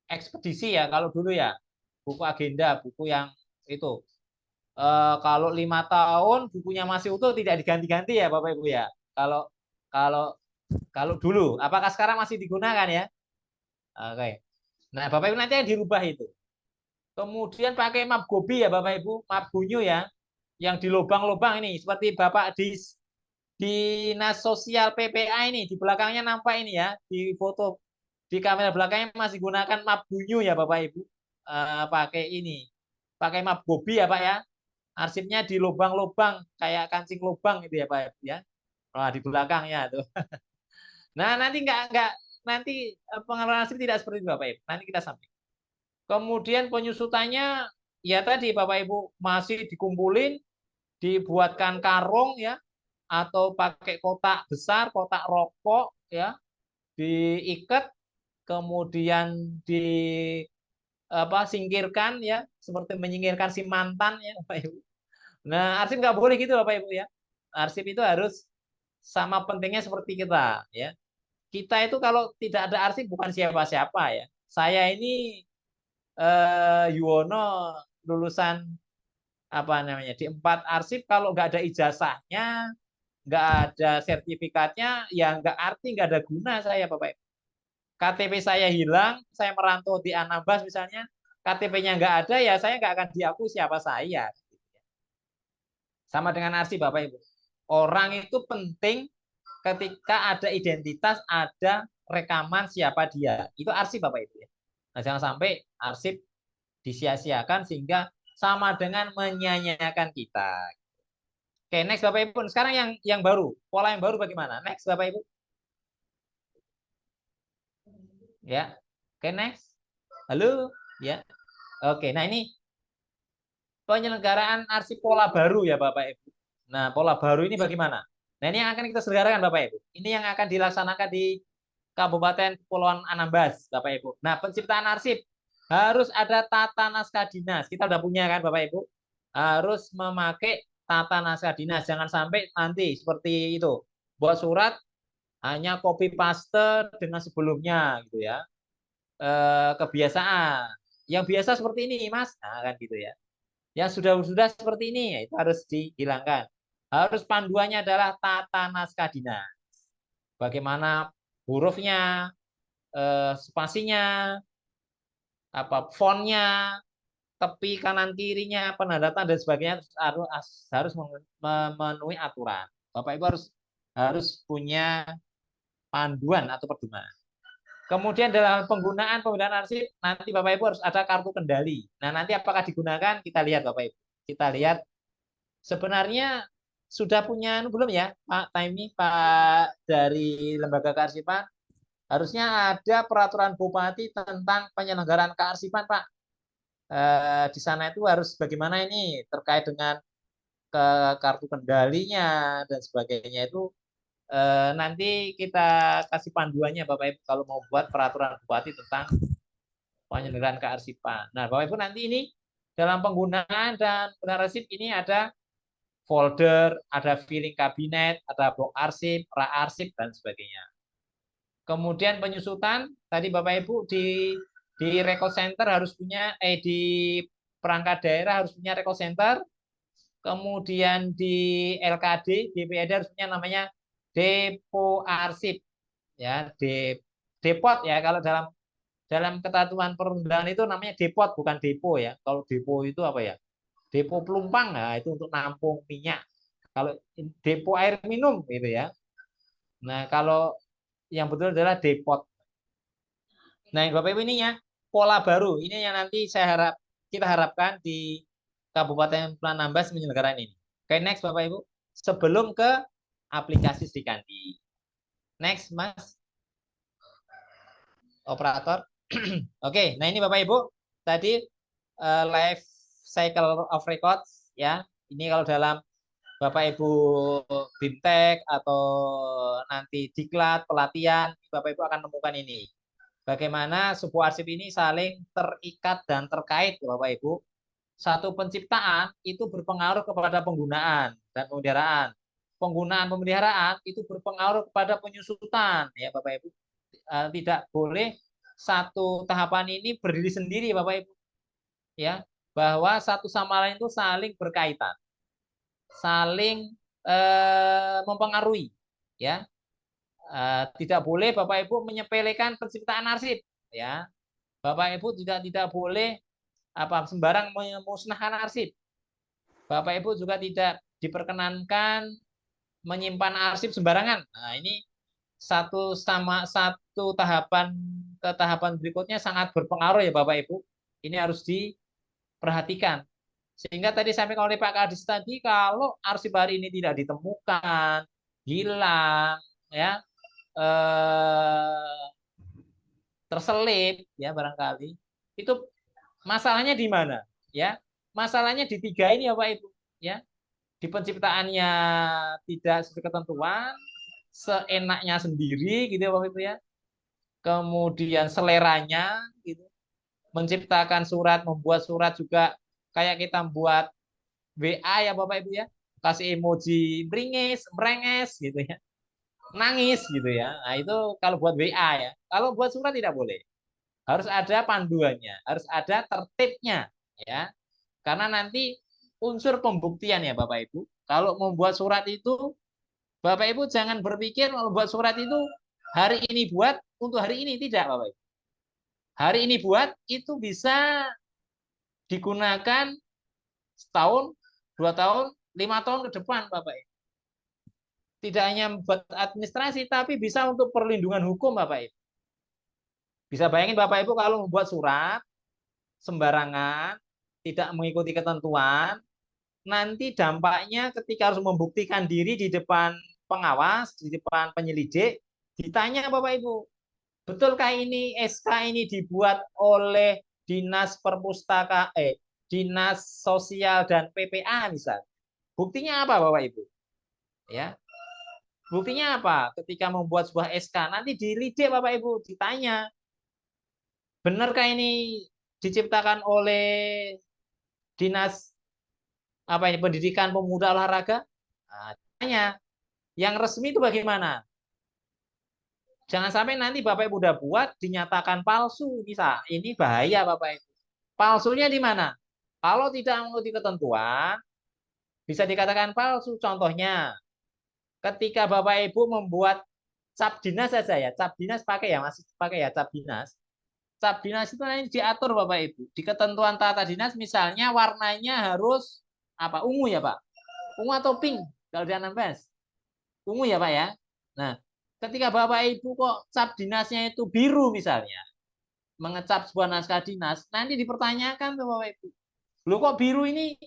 ekspedisi ya kalau dulu ya. Buku agenda, buku yang itu. Kalau 5 tahun bukunya masih utuh tidak diganti-ganti ya Bapak Ibu ya. Kalau dulu, apakah sekarang masih digunakan ya? Oke. Nah Bapak Ibu nanti yang dirubah itu. Kemudian pakai map gobi ya Bapak Ibu, map bunyu ya, yang di lubang-lubang ini seperti Bapak di Dinas Sosial PPA ini di belakangnya nampak ini ya di foto di kamera belakangnya masih gunakan map bunyu ya Bapak Ibu. Pakai ini, pakai map Gobi ya Pak ya. Arsipnya di lubang-lubang kayak kancing lubang gitu ya Pak Ibu ya. Wah, di belakangnya tuh. Nah, nanti nanti pengelolaan arsip tidak seperti itu Bapak Ibu. Nanti kita sampaikan. Kemudian penyusutannya ya tadi Bapak Ibu masih dikumpulin, dibuatkan karung ya, atau pakai kotak besar, kotak rokok ya, diikat, kemudian di singkirkan ya, seperti menyingkirkan si mantan ya Bapak Ibu. Nah, arsip nggak boleh gitu Bapak Ibu ya. Arsip itu harus sama pentingnya seperti kita ya. Kita itu kalau tidak ada arsip bukan siapa-siapa ya. Saya ini Yuwono lulusan apa namanya di 4 arsip, kalau nggak ada ijazahnya, nggak ada sertifikatnya, ya nggak arti, nggak ada guna saya Bapak Ibu. KTP saya hilang, saya merantau di Anambas misalnya, KTP-nya nggak ada, ya saya nggak akan diakui siapa saya. Sama dengan arsip Bapak Ibu. Orang itu penting ketika ada identitas, ada rekaman siapa dia. Itu arsip Bapak Ibu ya. Nah, jangan sampai arsip disia-siakan sehingga sama dengan menyia-nyiakan kita. Oke, next Bapak Ibu. Sekarang yang baru, pola yang baru bagaimana? Next Bapak Ibu. Ya. Oke, next. Halo, ya. Oke, nah ini penyelenggaraan arsip pola baru ya Bapak Ibu. Nah, pola baru ini bagaimana? Nah, ini yang akan kita selenggarakan Bapak Ibu. Ini yang akan dilaksanakan di Kabupaten Kepulauan Anambas, Bapak Ibu. Nah, penciptaan arsip harus ada tata naskah dinas. Kita udah punya kan Bapak Ibu? Harus memakai tata naskah dinas. Jangan sampai nanti seperti itu. Buat surat hanya copy paste dengan sebelumnya gitu ya. Kebiasaan. Yang biasa seperti ini, Mas. Nah, kan gitu ya. Yang sudah seperti ini, ya, itu harus dihilangkan. Harus panduannya adalah tata naskah dinas. Bagaimana hurufnya, spasinya, fontnya, tepi kanan kirinya, penandatan dan sebagainya harus memenuhi aturan. Bapak Ibu harus punya panduan atau pedoman. Kemudian dalam penggunaan arsip, nanti Bapak Ibu harus ada kartu kendali. Nah, nanti apakah digunakan? Kita lihat Bapak Ibu. Kita lihat sebenarnya sudah punya belum ya Pak Taimi, Pak dari Lembaga Kearsipan? Harusnya ada peraturan Bupati tentang penyelenggaraan kearsipan, Pak. Di sana itu harus bagaimana ini terkait dengan kartu kendalinya dan sebagainya itu nanti kita kasih panduannya Bapak Ibu kalau mau buat peraturan Bupati tentang penyelenggaraan kearsipan. Nah, Bapak Ibu nanti ini dalam penggunaan dan arsip ini ada folder, ada filing kabinet, ada blok arsip, rak arsip dan sebagainya. Kemudian penyusutan tadi Bapak Ibu di record center harus punya di perangkat daerah harus punya record center. Kemudian di LKD, DPD harus punya namanya depo arsip ya, depot ya, kalau dalam ketentuan perundangan itu namanya depot bukan depo ya. Kalau depo itu apa ya? Depo pelumpang, nah itu untuk nampung minyak. Kalau depo air minum gitu ya. Nah, kalau yang betul adalah depot. Nah, yang Bapak Ibu ini ya pola baru. Ini yang nanti kita harapkan di Kabupaten Anambas menyelenggarakan ini. Oke, next Bapak Ibu. Sebelum ke aplikasi Srikandi. Next, Mas. Operator. Oke, nah ini Bapak Ibu. Tadi live cycle of records ya. Ini kalau dalam Bapak Ibu BIMTEK atau nanti diklat pelatihan, Bapak Ibu akan menemukan ini. Bagaimana sebuah arsip ini saling terikat dan terkait, Bapak Ibu. Satu penciptaan itu berpengaruh kepada penggunaan dan pemeliharaan. Penggunaan pemeliharaan itu berpengaruh kepada penyusutan, ya Bapak Ibu. Tidak boleh satu tahapan ini berdiri sendiri, Bapak Ibu. Ya, bahwa satu sama lain itu saling berkaitan, saling mempengaruhi, ya. Tidak boleh Bapak Ibu menyepelekan penciptaan arsip, ya. Bapak Ibu tidak boleh sembarang memusnahkan arsip. Bapak Ibu juga tidak diperkenankan menyimpan arsip sembarangan. Nah, ini satu tahapan ke tahapan berikutnya sangat berpengaruh ya Bapak Ibu. Ini harus diperhatikan. Sehingga tadi sampaikan oleh Pak Kadis tadi, kalau arsip hari ini tidak ditemukan, hilang, ya, terselip, ya barangkali, itu masalahnya di mana? Ya, masalahnya di tiga ini ya Pak Ibu. Ya, di penciptaannya tidak sesuai ketentuan, seenaknya sendiri, gitu ya Bapak Ibu ya. Kemudian seleranya, gitu, menciptakan surat, membuat surat juga kayak kita membuat WA ya Bapak Ibu ya, kasih emoji meringis, merenges gitu ya, nangis gitu ya. Nah itu kalau buat WA ya. Kalau buat surat tidak boleh. Harus ada panduannya, harus ada tertibnya ya. Karena nanti unsur pembuktian ya Bapak Ibu. Kalau membuat surat itu, Bapak Ibu jangan berpikir kalau buat surat itu hari ini buat untuk hari ini, tidak Bapak Ibu. Hari ini buat itu bisa digunakan setahun, 2 tahun, 5 tahun ke depan, Bapak Ibu. Tidak hanya buat administrasi, tapi bisa untuk perlindungan hukum, Bapak Ibu. Bisa bayangin Bapak Ibu kalau membuat surat sembarangan, tidak mengikuti ketentuan, nanti dampaknya ketika harus membuktikan diri di depan pengawas, di depan penyelidik, ditanya Bapak Ibu, betulkah ini SK ini dibuat oleh Dinas Perpustakaan, Dinas Sosial dan PPA misal. Buktinya apa Bapak Ibu? Ya. Buktinya apa? Ketika membuat sebuah SK nanti dilidik Bapak Ibu, ditanya, benarkah ini diciptakan oleh Dinas apa ini Pendidikan Pemuda Olahraga? Nah, tanya, yang resmi itu bagaimana? Jangan sampai nanti Bapak Ibu udah buat dinyatakan palsu, bisa. Ini bahaya Bapak Ibu. Palsunya di mana? Kalau tidak mengikuti ketentuan, bisa dikatakan palsu. Contohnya, ketika Bapak Ibu membuat cap dinas saja ya, cap dinas pakai ya, masih pakai ya cap dinas. Cap dinas itu nanti diatur Bapak Ibu. Di ketentuan tata dinas misalnya warnanya harus apa? Ungu ya Pak. Ungu atau pink kalau di Anambas. Ungu ya Pak ya. Nah, ketika Bapak Ibu kok cap dinasnya itu biru misalnya, mengecap sebuah naskah dinas, nanti dipertanyakan tuh Bapak Ibu. Loh kok biru ini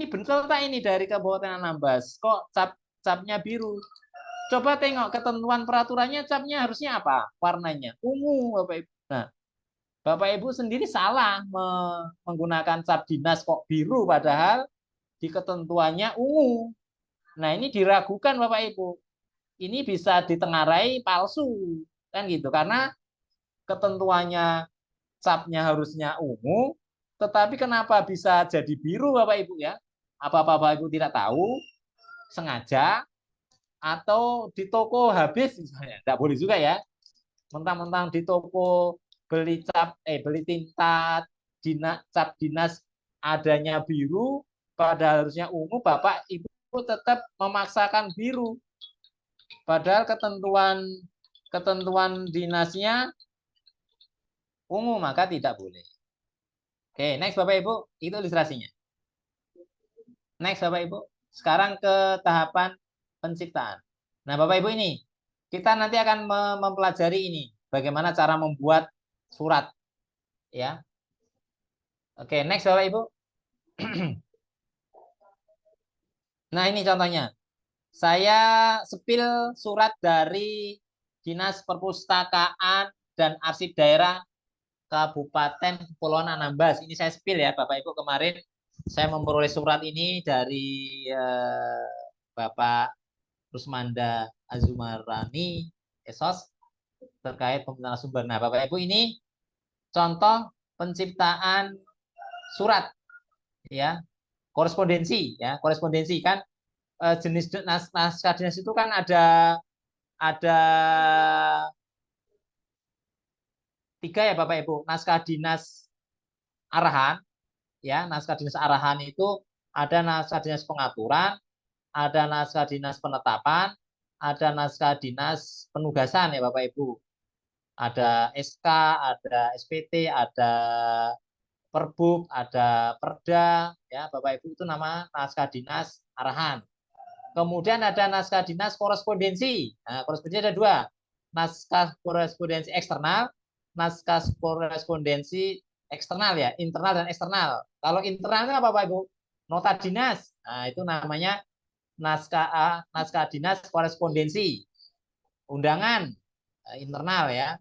betul tak ini dari Kabupaten Anambas? Kok capnya biru? Coba tengok ketentuan peraturannya capnya harusnya apa? Warnanya ungu Bapak Ibu. Nah, Bapak Ibu sendiri salah menggunakan cap dinas kok biru padahal di ketentuannya ungu. Nah, ini diragukan Bapak Ibu. Ini bisa ditengarai palsu kan gitu karena ketentuannya capnya harusnya ungu, tetapi kenapa bisa jadi biru Bapak Ibu ya? Apa Bapak Ibu tidak tahu, sengaja, atau di toko habis misalnya. Tidak boleh juga ya. Mentang-mentang di toko beli beli tinta cap dinas adanya biru, padahal harusnya ungu, Bapak Ibu tetap memaksakan biru. Padahal ketentuan dinasnya ungu, maka tidak boleh. Oke, next Bapak Ibu, itu ilustrasinya. Next Bapak Ibu, sekarang ke tahapan penciptaan. Nah Bapak Ibu ini, kita nanti akan mempelajari ini, bagaimana cara membuat surat. Ya. Oke, next Bapak Ibu. Nah ini contohnya. Saya sepil surat dari Dinas Perpustakaan dan Arsip Daerah Kabupaten Kepulauan Anambas. Ini saya sepil ya Bapak Ibu, kemarin saya memperoleh surat ini dari Bapak Rusmanda Azumarani Esos terkait pembentangan sumber. Nah Bapak Ibu ini contoh penciptaan surat ya, korespondensi ya, korespondensi kan jenis naskah dinas itu kan ada 3 ya Bapak Ibu. Naskah dinas arahan ya, naskah dinas arahan itu ada naskah dinas pengaturan, ada naskah dinas penetapan, ada naskah dinas penugasan ya Bapak Ibu. Ada SK, ada SPT, ada Perbub, ada Perda ya Bapak Ibu, itu nama naskah dinas arahan. Kemudian ada naskah dinas korespondensi. Nah, korespondensi ada 2. naskah korespondensi eksternal, naskah korespondensi eksternal ya, internal dan eksternal. Kalau internal itu apa Bapak Ibu? Nota dinas. Nah, itu namanya naskah dinas korespondensi. Undangan internal ya.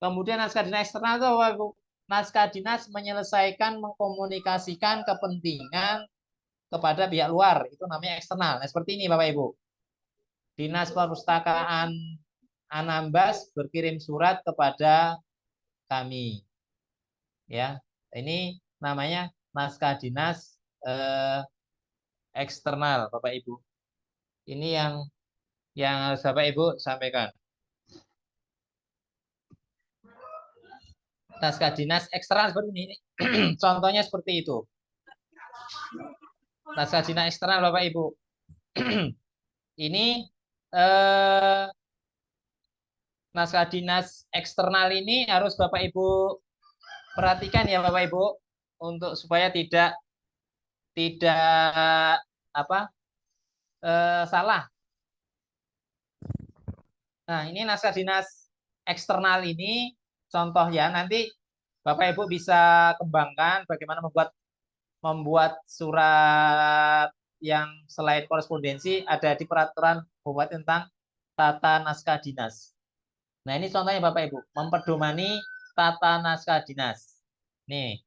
Kemudian naskah dinas eksternal itu Bapak Ibu? Naskah dinas menyelesaikan mengkomunikasikan kepentingan kepada pihak luar, itu namanya eksternal. Nah, seperti ini Bapak Ibu. Dinas Perpustakaan Anambas berkirim surat kepada kami. Ya, ini namanya naskah dinas eksternal Bapak Ibu. Ini yang harus Bapak Ibu sampaikan. Naskah dinas eksternal seperti ini. Contohnya seperti itu. Naskah dinas eksternal Bapak Ibu. Ini naskah dinas eksternal ini harus Bapak Ibu perhatikan ya Bapak Ibu, untuk supaya tidak salah. Nah, ini naskah dinas eksternal ini contoh ya, nanti Bapak Ibu bisa kembangkan bagaimana membuat surat yang selain korespondensi ada di peraturan Bupati tentang tata naskah dinas. Nah, ini contohnya Bapak Ibu, memperdomani tata naskah dinas. Nih.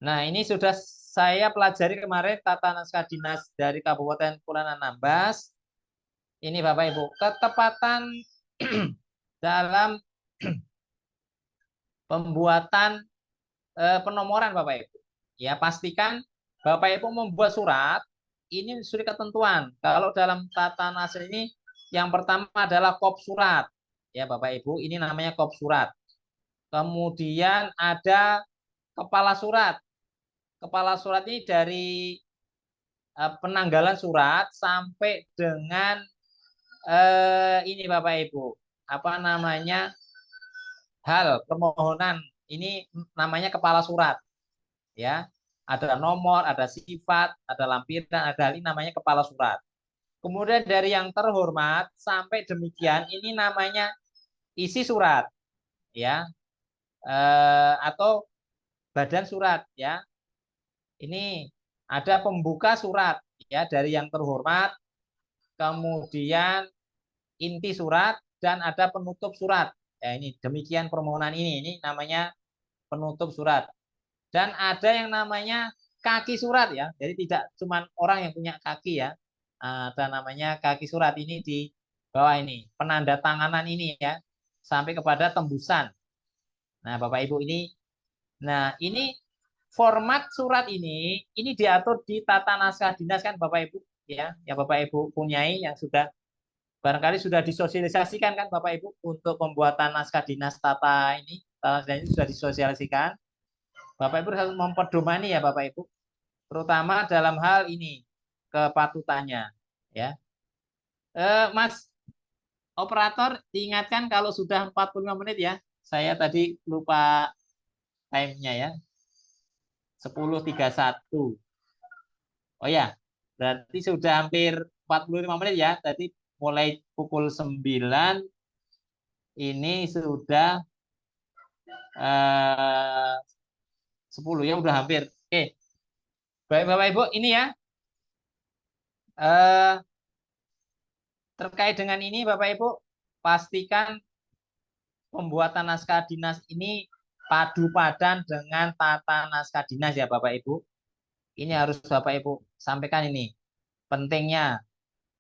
Nah, ini sudah saya pelajari kemarin tata naskah dinas dari Kabupaten Kepulauan Anambas. Ini Bapak Ibu, ketepatan dalam pembuatan penomoran Bapak Ibu. Ya, pastikan Bapak Ibu membuat surat, ini sudah ketentuan. Kalau dalam tata naskah ini yang pertama adalah kop surat. Ya, Bapak Ibu, ini namanya kop surat. Kemudian ada kepala surat. Kepala surat ini dari penanggalan surat sampai dengan ini Bapak Ibu, apa namanya, hal permohonan, ini namanya kepala surat ya. Ada nomor, ada sifat, ada lampiran, ada hal, ini namanya kepala surat. Kemudian dari yang terhormat sampai demikian, ini namanya isi surat ya, atau badan surat ya. Ini ada pembuka surat ya, dari yang terhormat, kemudian inti surat, dan ada penutup surat. Ya, ini demikian permohonan ini namanya penutup surat. Dan ada yang namanya kaki surat ya. Jadi tidak cuma orang yang punya kaki ya. Ada namanya kaki surat, ini di bawah ini, penanda tanganan ini ya, sampai kepada tembusan. Nah, Bapak Ibu ini, nah ini format surat ini diatur di tata naskah dinas kan Bapak Ibu ya. Ya Bapak Ibu punyai, yang sudah barangkali sudah disosialisasikan kan Bapak Ibu untuk pembuatan naskah dinas tata ini sudah disosialisasikan. Bapak Ibu harus memperdomani ya Bapak Ibu, terutama dalam hal ini kepatutannya ya. Mas operator, diingatkan kalau sudah 45 menit ya. Saya tadi lupa time-nya ya. 10.31. Oh ya, berarti sudah hampir 45 menit ya. Tadi mulai pukul 9 ini sudah 10 ya, udah hampir. Oke. Baik Bapak Ibu, ini ya. Terkait dengan ini Bapak Ibu, pastikan pembuatan naskah dinas ini padu padan dengan tata naskah dinas ya Bapak Ibu. Ini harus Bapak Ibu sampaikan ini. Pentingnya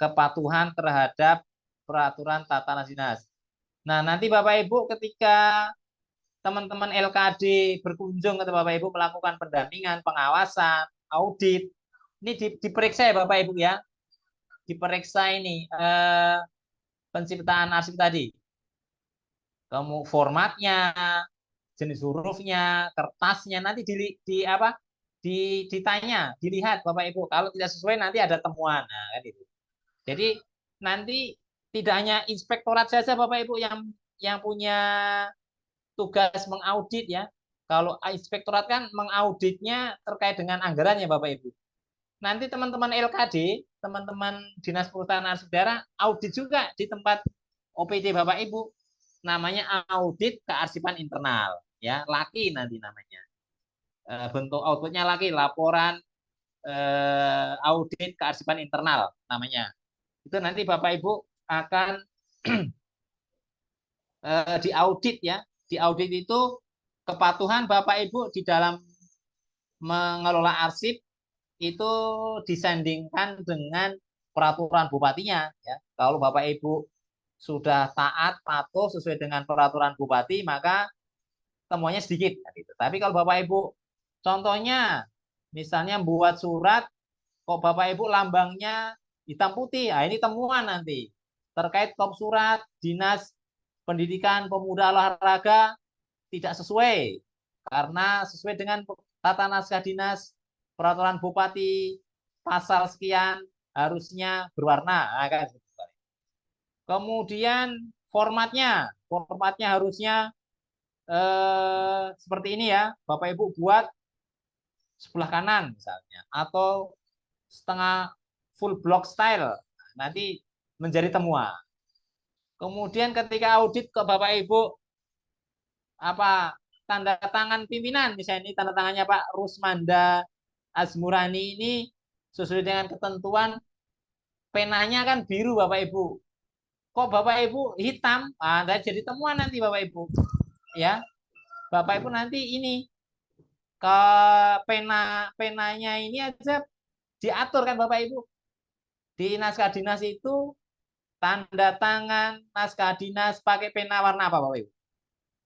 kepatuhan terhadap peraturan tata naskah dinas. Nah, nanti Bapak Ibu ketika teman-teman LKD berkunjung ke Bapak Ibu melakukan pendampingan, pengawasan, audit, ini diperiksa ya Bapak Ibu ya. Diperiksa ini penciptaan arsip tadi. Kamu formatnya, jenis hurufnya, kertasnya, nanti ditanya, dilihat Bapak Ibu. Kalau tidak sesuai nanti ada temuan. Nah, kan itu. Jadi nanti tidak hanya inspektorat saja Bapak Ibu yang punya tugas mengaudit ya. Kalau inspektorat kan mengauditnya terkait dengan anggaran ya Bapak Ibu. Nanti teman-teman LKD, teman-teman Dinas Perhutanan Arsip Daerah audit juga di tempat OPD Bapak Ibu namanya audit kearsipan internal, ya, LAKI nanti namanya. Bentuk outputnya LAKI, laporan audit kearsipan internal namanya. Itu nanti Bapak Ibu akan diaudit ya. Diaudit itu kepatuhan Bapak Ibu di dalam mengelola arsip itu disandingkan dengan peraturan bupatinya ya. Kalau Bapak Ibu sudah taat patuh sesuai dengan peraturan bupati, maka temuannya sedikit gitu. Tapi kalau Bapak Ibu contohnya misalnya buat surat kok Bapak Ibu lambangnya hitam putih, nah ini temuan nanti terkait top surat Dinas Pendidikan Pemuda Olahraga tidak sesuai karena sesuai dengan tata naskah dinas peraturan bupati pasal sekian harusnya berwarna. Nah, kan. Kemudian formatnya harusnya seperti ini ya, Bapak Ibu buat sebelah kanan misalnya, atau setengah full block style, nanti menjadi temuan. Kemudian ketika audit ke Bapak Ibu apa tanda tangan pimpinan, misalnya ini tanda tangannya Pak Rusmanda Azmurani ini sesuai dengan ketentuan, penanya kan biru Bapak Ibu. Kok Bapak Ibu hitam? Ah, jadi temuan nanti Bapak Ibu. Ya. Bapak Ibu nanti ini ke penanya ini aja diatur kan Bapak Ibu. Di naskah dinas itu tanda tangan naskah dinas pakai pena warna apa Bapak Ibu?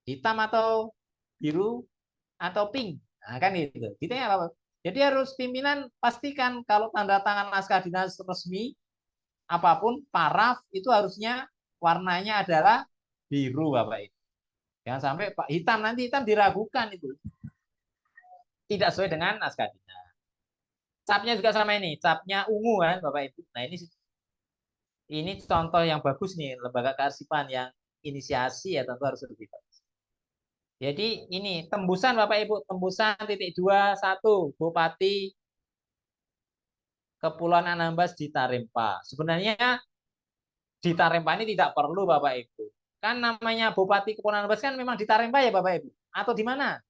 Hitam atau biru atau pink? Nah, kan gitu. Gitu ya Bapak. Jadi harus pimpinan pastikan kalau tanda tangan naskah dinas resmi apapun paraf itu harusnya warnanya adalah biru Bapak Ibu. Jangan sampai Pak hitam, nanti hitam diragukan itu. Tidak sesuai dengan naskah dinas. Capnya juga sama ini, capnya ungu kan Bapak Ibu. Nah, ini contoh yang bagus nih, lembaga kearsipan yang inisiasi ya tentu harus lebih bagus. Jadi ini tembusan Bapak Ibu, tembusan titik 21 Bupati Kepulauan Anambas di Tarempa. Sebenarnya di Tarempa ini tidak perlu Bapak Ibu. Kan namanya Bupati Kepulauan Anambas kan memang di Tarempa ya Bapak Ibu. Atau di mana?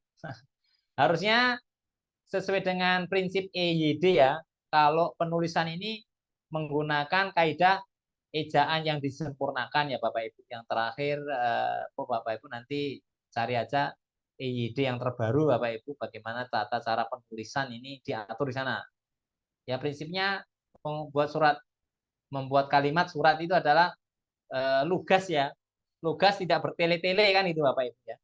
Harusnya sesuai dengan prinsip EYD ya. Kalau penulisan ini menggunakan kaidah ejaan yang disempurnakan ya Bapak Ibu. Yang terakhir Bapak Ibu nanti cari aja EYD yang terbaru Bapak Ibu. Bagaimana tata cara penulisan ini diatur di sana. Ya prinsipnya membuat kalimat surat itu adalah lugas ya. Lugas tidak bertele-tele kan itu Bapak Ibu ya.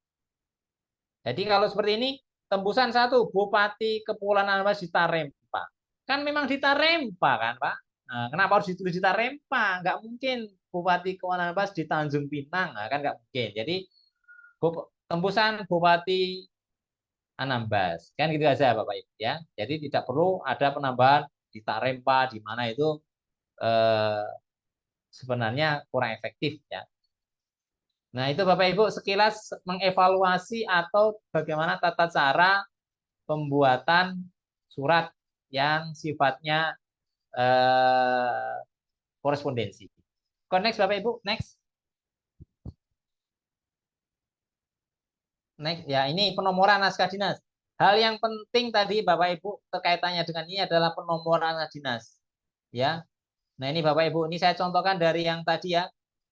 Jadi kalau seperti ini tembusan 1 Bupati Kepulauan Anambas di Tarempa. Kan memang di Tarempa kan Pak. Nah, kenapa harus ditulis di Tarempa? Nggak mungkin Bupati Kepulauan Anambas di Tanjung Pinang. Nah, kan nggak mungkin. Jadi tembusan Bupati Anambas. Kan gitu aja Bapak Ibu ya. Jadi tidak perlu ada penambahan di Tarempa di mana itu sebenarnya kurang efektif ya. Nah, itu Bapak Ibu sekilas mengevaluasi atau bagaimana tata cara pembuatan surat yang sifatnya korespondensi. Next Bapak Ibu, next. Next ya, ini penomoran naskah dinas. Hal yang penting tadi Bapak Ibu terkaitannya dengan ini adalah penomoran naskah dinas. Ya. Nah, ini Bapak Ibu, ini saya contohkan dari yang tadi ya,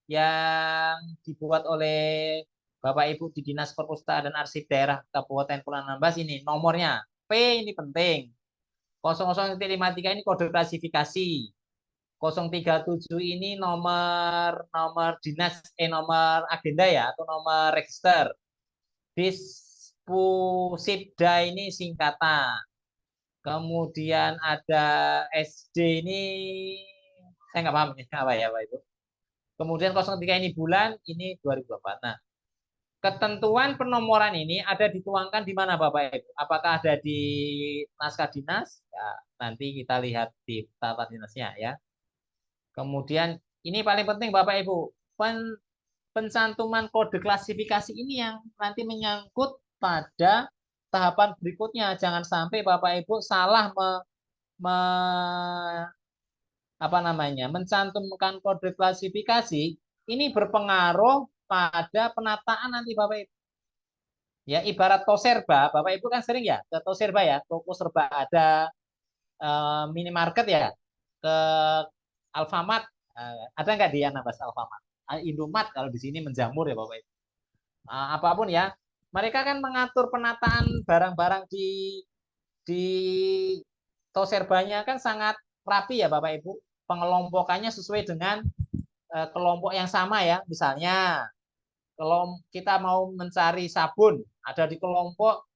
yang dibuat oleh Bapak Ibu di Dinas Perpustakaan dan Arsip Daerah Kabupaten Kepulauan Anambas ini nomornya. P ini penting. 0053 ini kode klasifikasi. 037 ini nomor dinas nomor agenda ya atau nomor register. Dispusibda ini singkatan. Kemudian ada SD ini saya nggak paham ini apa ya Pak Ibu. Kemudian 03 ini bulan, ini 2024. Nah, ketentuan penomoran ini ada dituangkan di mana Bapak Ibu? Apakah ada di naskah dinas? Ya, nanti kita lihat di tata dinasnya ya. Kemudian ini paling penting Bapak Ibu, pencantuman kode klasifikasi ini yang nanti menyangkut pada tahapan berikutnya. Jangan sampai Bapak Ibu salah mencantumkan kode klasifikasi ini berpengaruh pada penataan nanti Bapak Ibu. Ya, ibarat toserba, Bapak Ibu kan sering ya ke toserba ya, toko serba ada, minimarket ya, ke Alfamart, ada nggak di Anambas Alfamart? Indomaret kalau di sini menjamur ya Bapak Ibu. Apapun ya, mereka kan mengatur penataan barang-barang di toserbanya kan sangat rapi ya Bapak Ibu. Pengelompokannya sesuai dengan kelompok yang sama ya. Misalnya kalau kita mau mencari sabun, ada di kelompok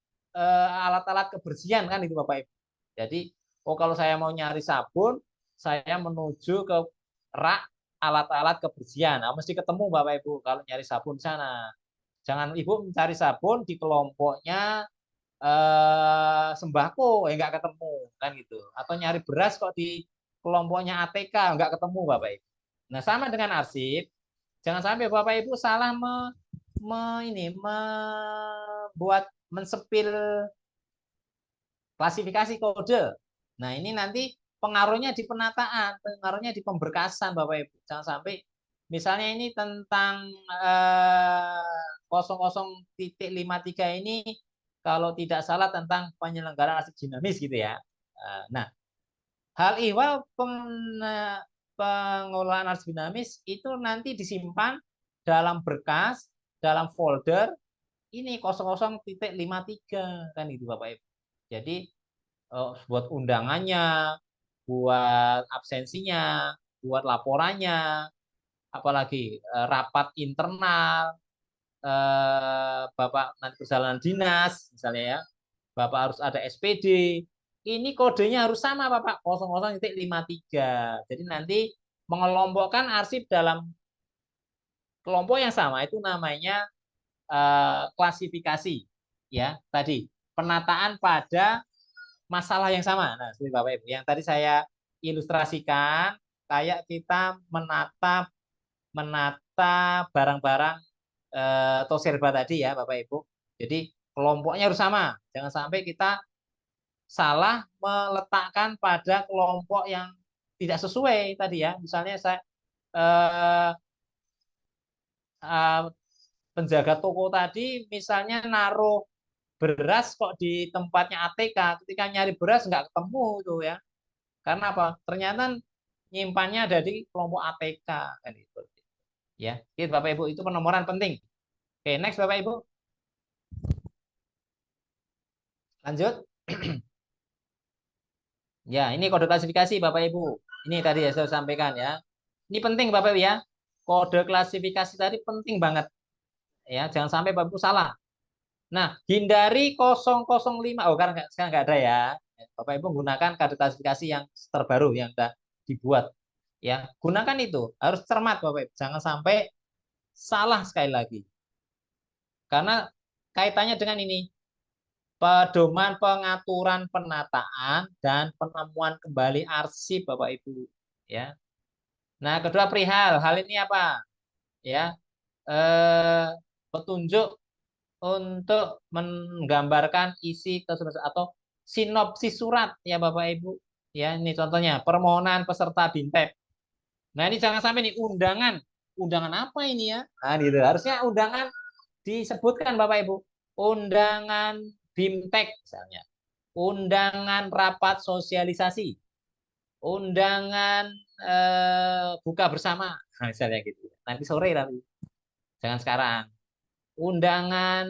alat-alat kebersihan kan itu Bapak Ibu. Jadi, kalau saya mau nyari sabun, saya menuju ke rak alat-alat kebersihan. Nah, mesti ketemu Bapak Ibu kalau nyari sabun sana. Jangan Ibu mencari sabun di kelompoknya sembako, nggak ketemu kan gitu. Atau nyari beras kok di kelompoknya ATK, nggak ketemu Bapak Ibu. Nah, sama dengan arsip. Jangan sampai Bapak Ibu salah mensepil klasifikasi kode. Nah, ini nanti pengaruhnya di penataan, pengaruhnya di pemberkasan Bapak Ibu. Jangan sampai misalnya ini tentang 00.53 ini kalau tidak salah tentang penyelenggaraan arsip dinamis gitu ya. Nah, hal ihwal pengelolaan arsip dinamis itu nanti disimpan dalam berkas, dalam folder ini 00.53 kan itu Bapak Ibu. Jadi buat undangannya, buat absensinya, buat laporannya, apalagi rapat internal, Bapak nanti perjalanan dinas misalnya ya, Bapak harus ada SPD. Ini kodenya harus sama Bapak, 00.53. Jadi nanti mengelompokkan arsip dalam kelompok yang sama itu namanya klasifikasi ya. Tadi penataan pada masalah yang sama. Nah, seperti Bapak Ibu yang tadi saya ilustrasikan, kayak kita menata barang-barang toserba tadi ya Bapak Ibu. Jadi kelompoknya harus sama. Jangan sampai kita salah meletakkan pada kelompok yang tidak sesuai tadi ya. Misalnya saya penjaga toko tadi misalnya naruh beras kok di tempatnya ATK, ketika nyari beras nggak ketemu itu ya. Karena apa? Ternyata nyimpannya ada di kelompok ATK kan itu. Ya, itu Bapak Ibu itu penomoran penting. Oke, next Bapak Ibu. Lanjut. Ya, ini kode klasifikasi Bapak Ibu. Ini tadi ya saya sampaikan ya. Ini penting Bapak Ibu ya. Kode klasifikasi tadi penting banget. Ya, jangan sampai Bapak Ibu salah. Nah, hindari 005. Oh, karena sekarang nggak ada ya. Bapak Ibu gunakan kode klasifikasi yang terbaru yang sudah dibuat. Ya, gunakan itu. Harus cermat Bapak Ibu. Jangan sampai salah sekali lagi. Karena kaitannya dengan ini. Pedoman pengaturan penataan dan penemuan kembali arsip Bapak Ibu. Ya. Nah, kedua perihal hal ini apa? Ya. Petunjuk untuk menggambarkan isi tersebut atau sinopsis surat ya Bapak Ibu. Ya, ini contohnya permohonan peserta BIMTEK. Nah, ini jangan sampai nih undangan. Undangan apa ini ya? Nah, gitu. Harusnya undangan disebutkan Bapak Ibu. Undangan BIMTEK misalnya. Undangan rapat sosialisasi. Undangan buka bersama. Nah, misalnya gitu. Nanti sore tapi. Jangan sekarang. Undangan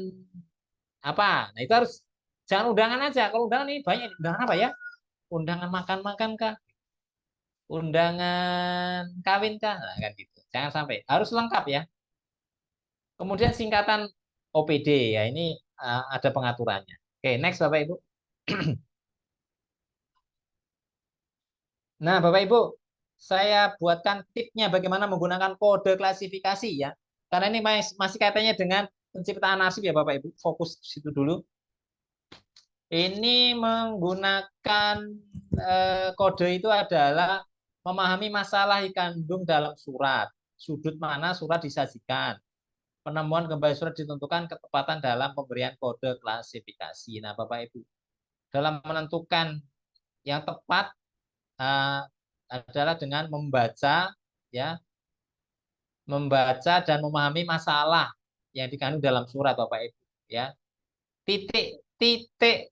apa? Nah, itu harus jangan undangan aja. Kalau undangan ini banyak. Undangan apa ya? Undangan makan-makan kah? Undangan kawin kah? Nah, kan gitu. Jangan sampai. Harus lengkap ya. Kemudian singkatan OPD ya ini ada pengaturannya. Oke, next Bapak Ibu. Nah, Bapak Ibu, saya buatkan tipsnya bagaimana menggunakan kode klasifikasi ya. Karena ini masih kaitannya dengan penciptaan arsip ya Bapak Ibu. Fokus situ dulu. Ini menggunakan kode itu adalah memahami masalah yang kandung dalam surat. Sudut mana surat disajikan. Penemuan kembali surat ditentukan ketepatan dalam pemberian kode klasifikasi. Nah, Bapak Ibu, dalam menentukan yang tepat adalah dengan membaca ya membaca dan memahami masalah yang dikandung dalam surat Bapak Ibu ya. Titik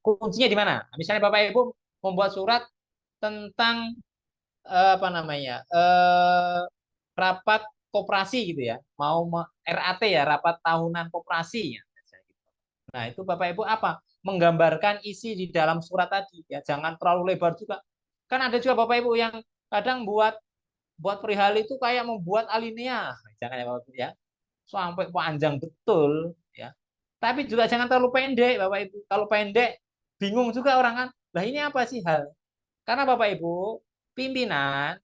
kuncinya di mana? Misalnya Bapak Ibu membuat surat tentang apa namanya? Rapat koperasi gitu ya. RAT ya, rapat tahunan koperasi ya. Nah, itu Bapak Ibu apa? Menggambarkan isi di dalam surat tadi ya. Jangan terlalu lebar juga. Kan ada juga Bapak Ibu yang kadang buat perihal itu kayak membuat alinea. Jangan ya Bapak Ibu ya. Sampai panjang betul ya. Tapi juga jangan terlalu pendek Bapak Ibu. Kalau pendek bingung juga orang kan. Lah ini apa sih hal? Karena Bapak Ibu pimpinan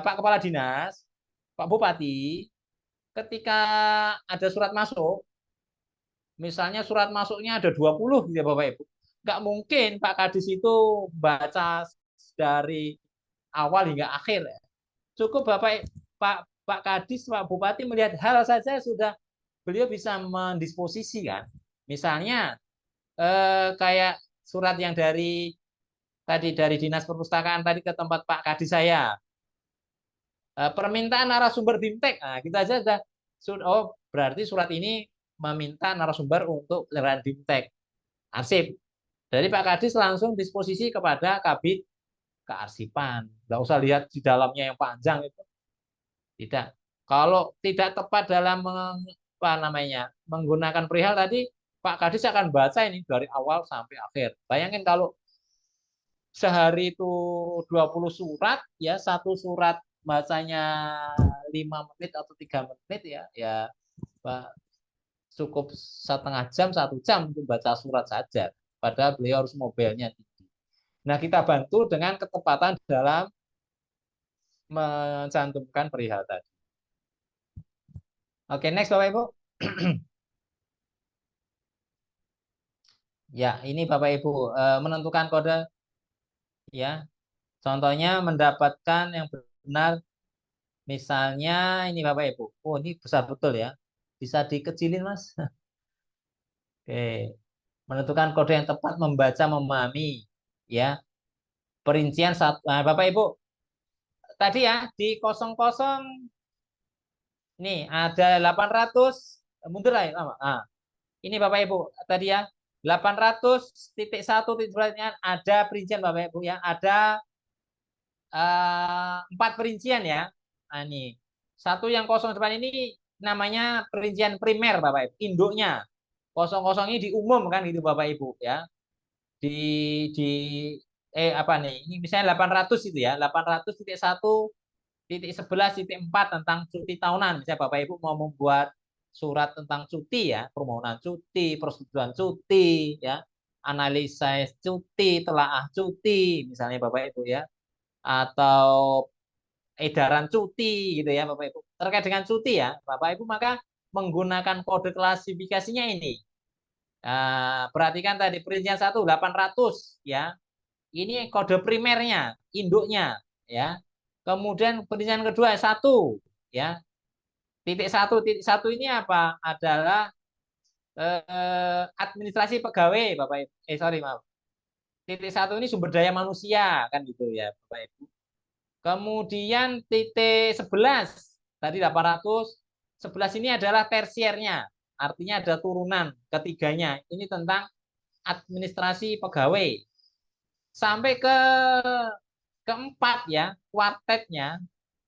Pak Kepala Dinas, Pak Bupati ketika ada surat masuk, misalnya surat masuknya ada 20 gitu ya Bapak Ibu. Nggak mungkin Pak Kadis itu baca dari awal hingga akhir ya. Cukup Pak Kadis, Pak Bupati melihat hal saja sudah beliau bisa mendisposisikan. Misalnya kayak surat yang dari Dinas Perpustakaan tadi ke tempat Pak Kadis saya. Permintaan narasumber BIMTEK. Nah, kita aja sudah berarti surat ini meminta narasumber untuk penyerahan BIMTEK. Arsip. Dari Pak Kadis langsung disposisi kepada Kabid Kearsipan. Nggak usah lihat di dalamnya yang panjang itu. Tidak. Kalau tidak tepat dalam menggunakan perihal tadi, Pak Kadis akan baca ini dari awal sampai akhir. Bayangin kalau sehari itu 20 surat, ya satu surat bacanya 5 menit atau 3 menit ya cukup setengah jam, 1 jam untuk baca surat saja. Padahal beliau harus mobilnya tinggi. Nah, kita bantu dengan ketepatan dalam mencantumkan perihal tadi. Oke, next Bapak Ibu. Ya, ini Bapak Ibu menentukan kode ya. Contohnya mendapatkan yang benar. Misalnya ini Bapak Ibu. Oh, ini besar betul ya. Bisa dikecilin, Mas. Oke. Menentukan kode yang tepat membaca memahami ya. Perincian satu. Nah, Bapak Ibu. Tadi ya di 00 nih ada 800 mundur lah lama. Nah, ini Bapak Ibu tadi ya 800.1 ada perincian Bapak Ibu ya. Ada 4 perincian ya. Nah, ini satu yang kosong depan ini namanya perincian primer Bapak Ibu, induknya. Kosong-kosong ini diumumkan gitu Bapak Ibu ya. Di apa nih? Ini misalnya 800 itu ya, 800.1.11.4 tentang cuti tahunan. Misalnya Bapak Ibu mau membuat surat tentang cuti ya, permohonan cuti, persetujuan cuti ya, analisa cuti, telaah cuti misalnya Bapak Ibu ya, atau edaran cuti gitu ya Bapak Ibu. Terkait dengan cuti ya Bapak Ibu maka menggunakan kode klasifikasinya ini. Perhatikan tadi perincian 1 800 ya. Ini kode primernya, induknya ya. Kemudian perincian kedua 1 ya. Titik 1 ini apa? Adalah administrasi pegawai Bapak Ibu. Sorry maaf. Titik 1 ini sumber daya manusia kan gitu ya Bapak Ibu. Kemudian titik 11 tadi 800, 11 ini adalah tersiernya, artinya ada turunan ketiganya. Ini tentang administrasi pegawai. Sampai keempat ya, kuartetnya.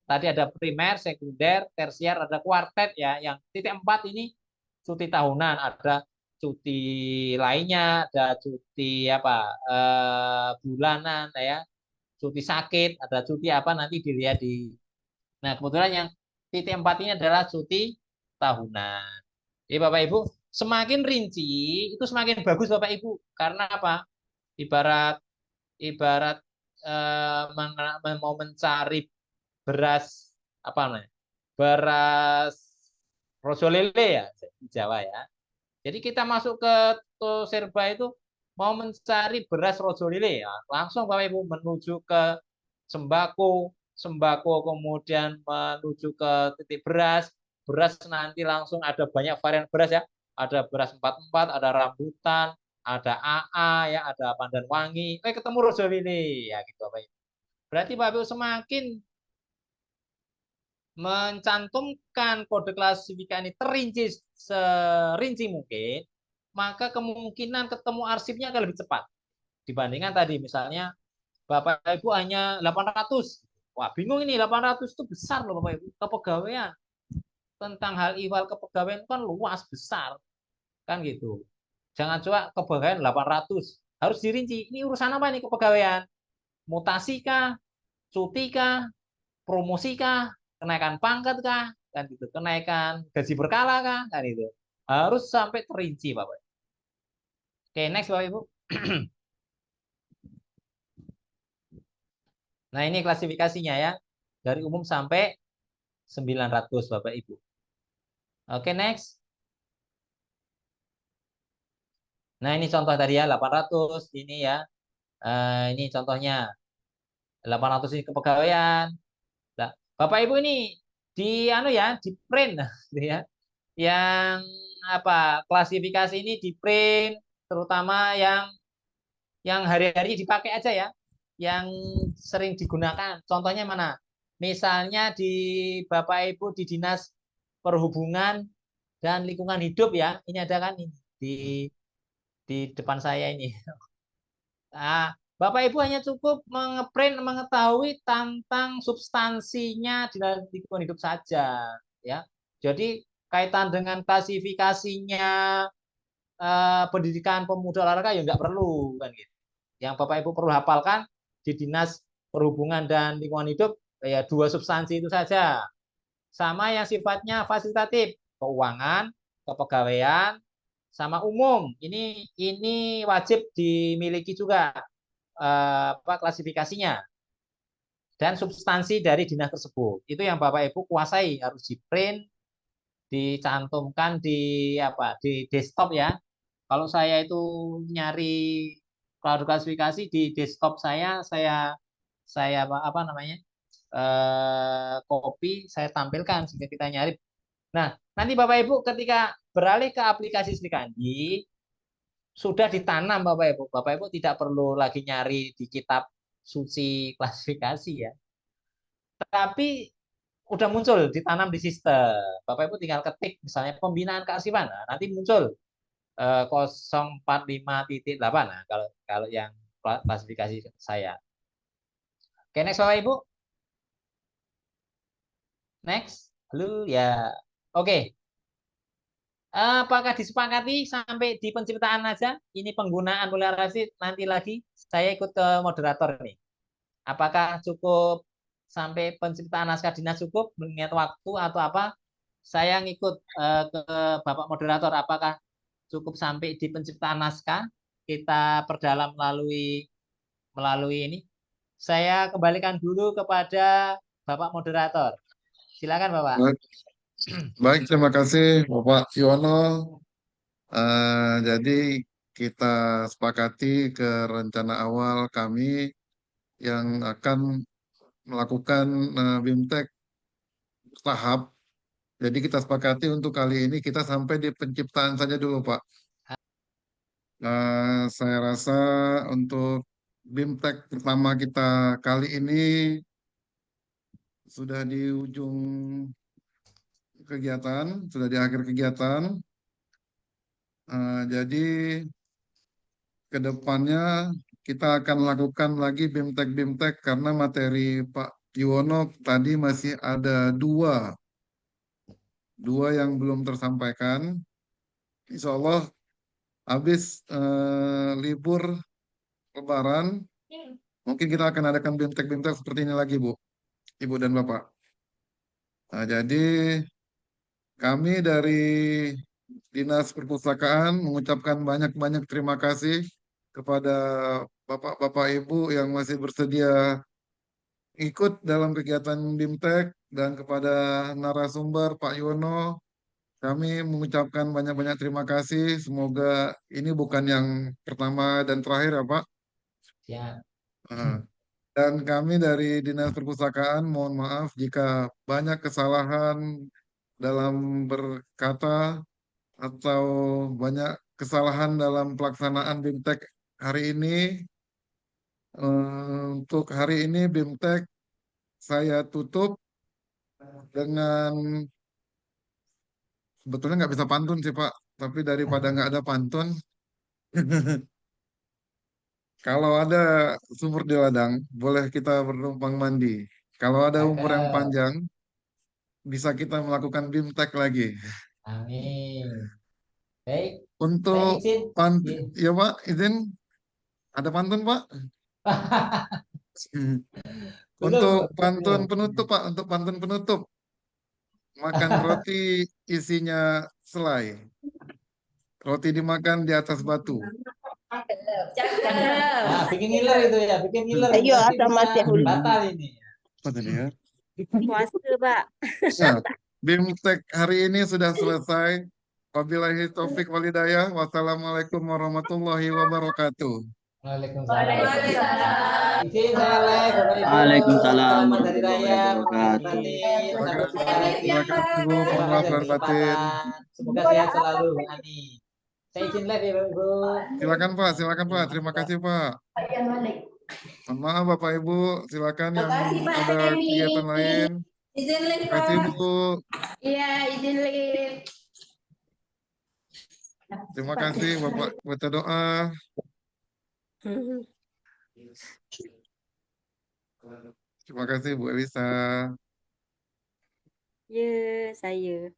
Tadi ada primer, sekunder, tersier, ada kuartet ya. Yang titik 4 ini cuti tahunan, ada cuti lainnya, ada cuti bulanan ya. Cuti sakit, ada cuti apa nanti dilihat di. Nah, kebetulan yang titik 4 ini adalah cuti tahunan. Jadi Bapak Ibu, semakin rinci itu semakin bagus Bapak Ibu. Karena apa? Ibarat mau mencari beras apa namanya? Beras rojo lele ya di Jawa ya. Jadi kita masuk ke Serba itu mau mencari beras rojo lele ya, langsung Bapak Ibu menuju ke sembako kemudian menuju ke titik beras nanti langsung ada banyak varian beras ya, ada beras 44, ada rambutan, ada AA ya, ada pandan wangi, ketemu rojo lele ya gitu Bapak Ibu. Berarti Bapak Ibu semakin mencantumkan kode klasifikasi ini terinci serinci mungkin, maka kemungkinan ketemu arsipnya akan lebih cepat dibandingkan tadi misalnya Bapak Ibu hanya 800. Wah, bingung ini 800 itu besar loh Bapak Ibu. Kepegawaian tentang hal ihwal kepegawaian kan luas besar kan gitu. Jangan coba kepegawaian 800. Harus dirinci. Ini urusan apa nih kepegawaian? Mutasi kah? Cuti kah? Promosi kah? Kenaikan pangkat kah? Kan gitu. Kenaikan gaji berkala kah? Kan itu. Harus sampai terinci Bapak. Oke, next Bapak Ibu. Nah, ini klasifikasinya ya. Dari umum sampai 900 Bapak Ibu. Oke, next. Nah, ini contoh tadi ya 800 ini ya. Ini contohnya 800 ini kepegawaian. Nah, Bapak Ibu ini di di print gitu ya. Yang klasifikasi ini di print terutama yang hari-hari dipakai aja ya. Yang sering digunakan. Contohnya mana? Misalnya di Bapak Ibu di Dinas Perhubungan dan Lingkungan Hidup ya. Ini ada kan ini di depan saya ini. Nah, Bapak Ibu hanya cukup mengeprint mengetahui tentang substansinya di dalam lingkungan hidup saja ya. Jadi kaitan dengan klasifikasinya pendidikan pemuda olahraga ya nggak perlu kan gitu. Yang Bapak Ibu perlu hafalkan di Dinas Perhubungan dan Lingkungan Hidup ya 2 substansi itu saja. Sama yang sifatnya fasilitatif, keuangan, kepegawaian, sama umum. Ini wajib dimiliki juga klasifikasinya dan substansi dari dinas tersebut. Itu yang Bapak Ibu kuasai, harus di-print, dicantumkan di desktop ya. Kalau saya itu nyari klasifikasi di desktop saya copy, saya tampilkan sehingga kita nyari. Nah, nanti Bapak Ibu ketika beralih ke aplikasi Sri Kandi sudah ditanam Bapak Ibu. Bapak Ibu tidak perlu lagi nyari di kitab suci klasifikasi ya. Tapi udah muncul ditanam di sistem. Bapak Ibu tinggal ketik misalnya pembinaan kearsipan. Nah, nanti muncul 045.8 nah, kalau yang klasifikasi saya. Oke, next Bapak Ibu. Next. Halo ya. Oke. Apakah disepakati sampai di penciptaan aja? Ini penggunaan mulai nanti lagi saya ikut ke moderator nih. Apakah cukup sampai penciptaan naskah dinas cukup mengingat waktu atau apa? Saya ngikut ke Bapak moderator. Apakah cukup sampai di penciptaan naskah? Kita perdalam melalui ini. Saya kembalikan dulu kepada Bapak moderator. Silakan Bapak. Baik, terima kasih Bapak Yono. Jadi kita sepakati ke rencana awal kami yang akan melakukan BIMTEK tahap. Jadi kita sepakati untuk kali ini kita sampai di penciptaan saja dulu Pak. Saya rasa untuk BIMTEK pertama kita kali ini sudah di ujung kegiatan, sudah di akhir kegiatan. Jadi ke depannya kita akan lakukan lagi BIMTEK karena materi Pak Yuwono tadi masih ada dua yang belum tersampaikan. Insya Allah habis libur Lebaran, mungkin kita akan adakan BIMTEK seperti ini lagi Bu, Ibu dan Bapak. Nah, jadi kami dari Dinas Perpustakaan mengucapkan banyak-banyak terima kasih kepada Bapak-Bapak Ibu yang masih bersedia ikut dalam kegiatan BIMTEK dan kepada narasumber Pak Yono, kami mengucapkan banyak-banyak terima kasih. Semoga ini bukan yang pertama dan terakhir ya Pak. Ya. Dan kami dari Dinas Perpustakaan mohon maaf jika banyak kesalahan dalam berkata atau banyak kesalahan dalam pelaksanaan BIMTEK hari ini. Untuk hari ini BIMTEK saya tutup dengan sebetulnya nggak bisa pantun sih Pak, tapi daripada nggak ada pantun, kalau ada sumur di ladang, boleh kita bernumpang mandi. Kalau ada umur yang Cakep. panjang, bisa kita melakukan BIMTEK lagi. Amin. Baik, saya Untuk izin. ya Pak, izin ada pantun Pak. Belum, Untuk belum. pantun penutup Pak, untuk pantun penutup, makan roti isinya selai. Roti dimakan di atas batu. Nah, bikin ngiler itu ya, bikin ngiler. Ayo, Nanti asal bisa mati hulu. batal ini. Apa tadi ya? Puasa, Pak. Nah, BIMTEK hari ini sudah selesai. Wabillahi taufik walhidayah. Wassalamualaikum warahmatullahi wabarakatuh. Waalaikumsalam. Izin saya live, Bapak Ibu. Waalaikumsalam Selamat Hari warahmatullahi Raya, mohon maaf wabarakatuh. batin. Sampai jumpa lagi. Silakan Ibu, mohon Terima maaf kasih lahir atas batin. kesempatan. Semoga sehat selalu. Amin. Saya izin live ya, Bapak Ibu. Silakan Pak, silakan Pak. Terima kasih Pak. Mohon maaf Bapak Ibu, silakan yang Makasih, Pak ada Denny. kegiatan lain. Izin live, Terima kasih Pak. Bu. Iya, izin live. Terima kasih Bapak baca doa. Terima kasih Bu Elisa. Ya, saya.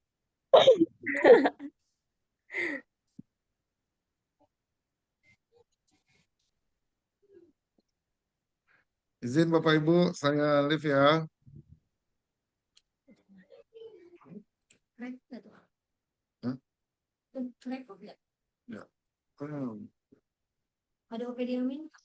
Izin Bapak Ibu, saya live ya. Hah? Ya. Ada OPD yang minta.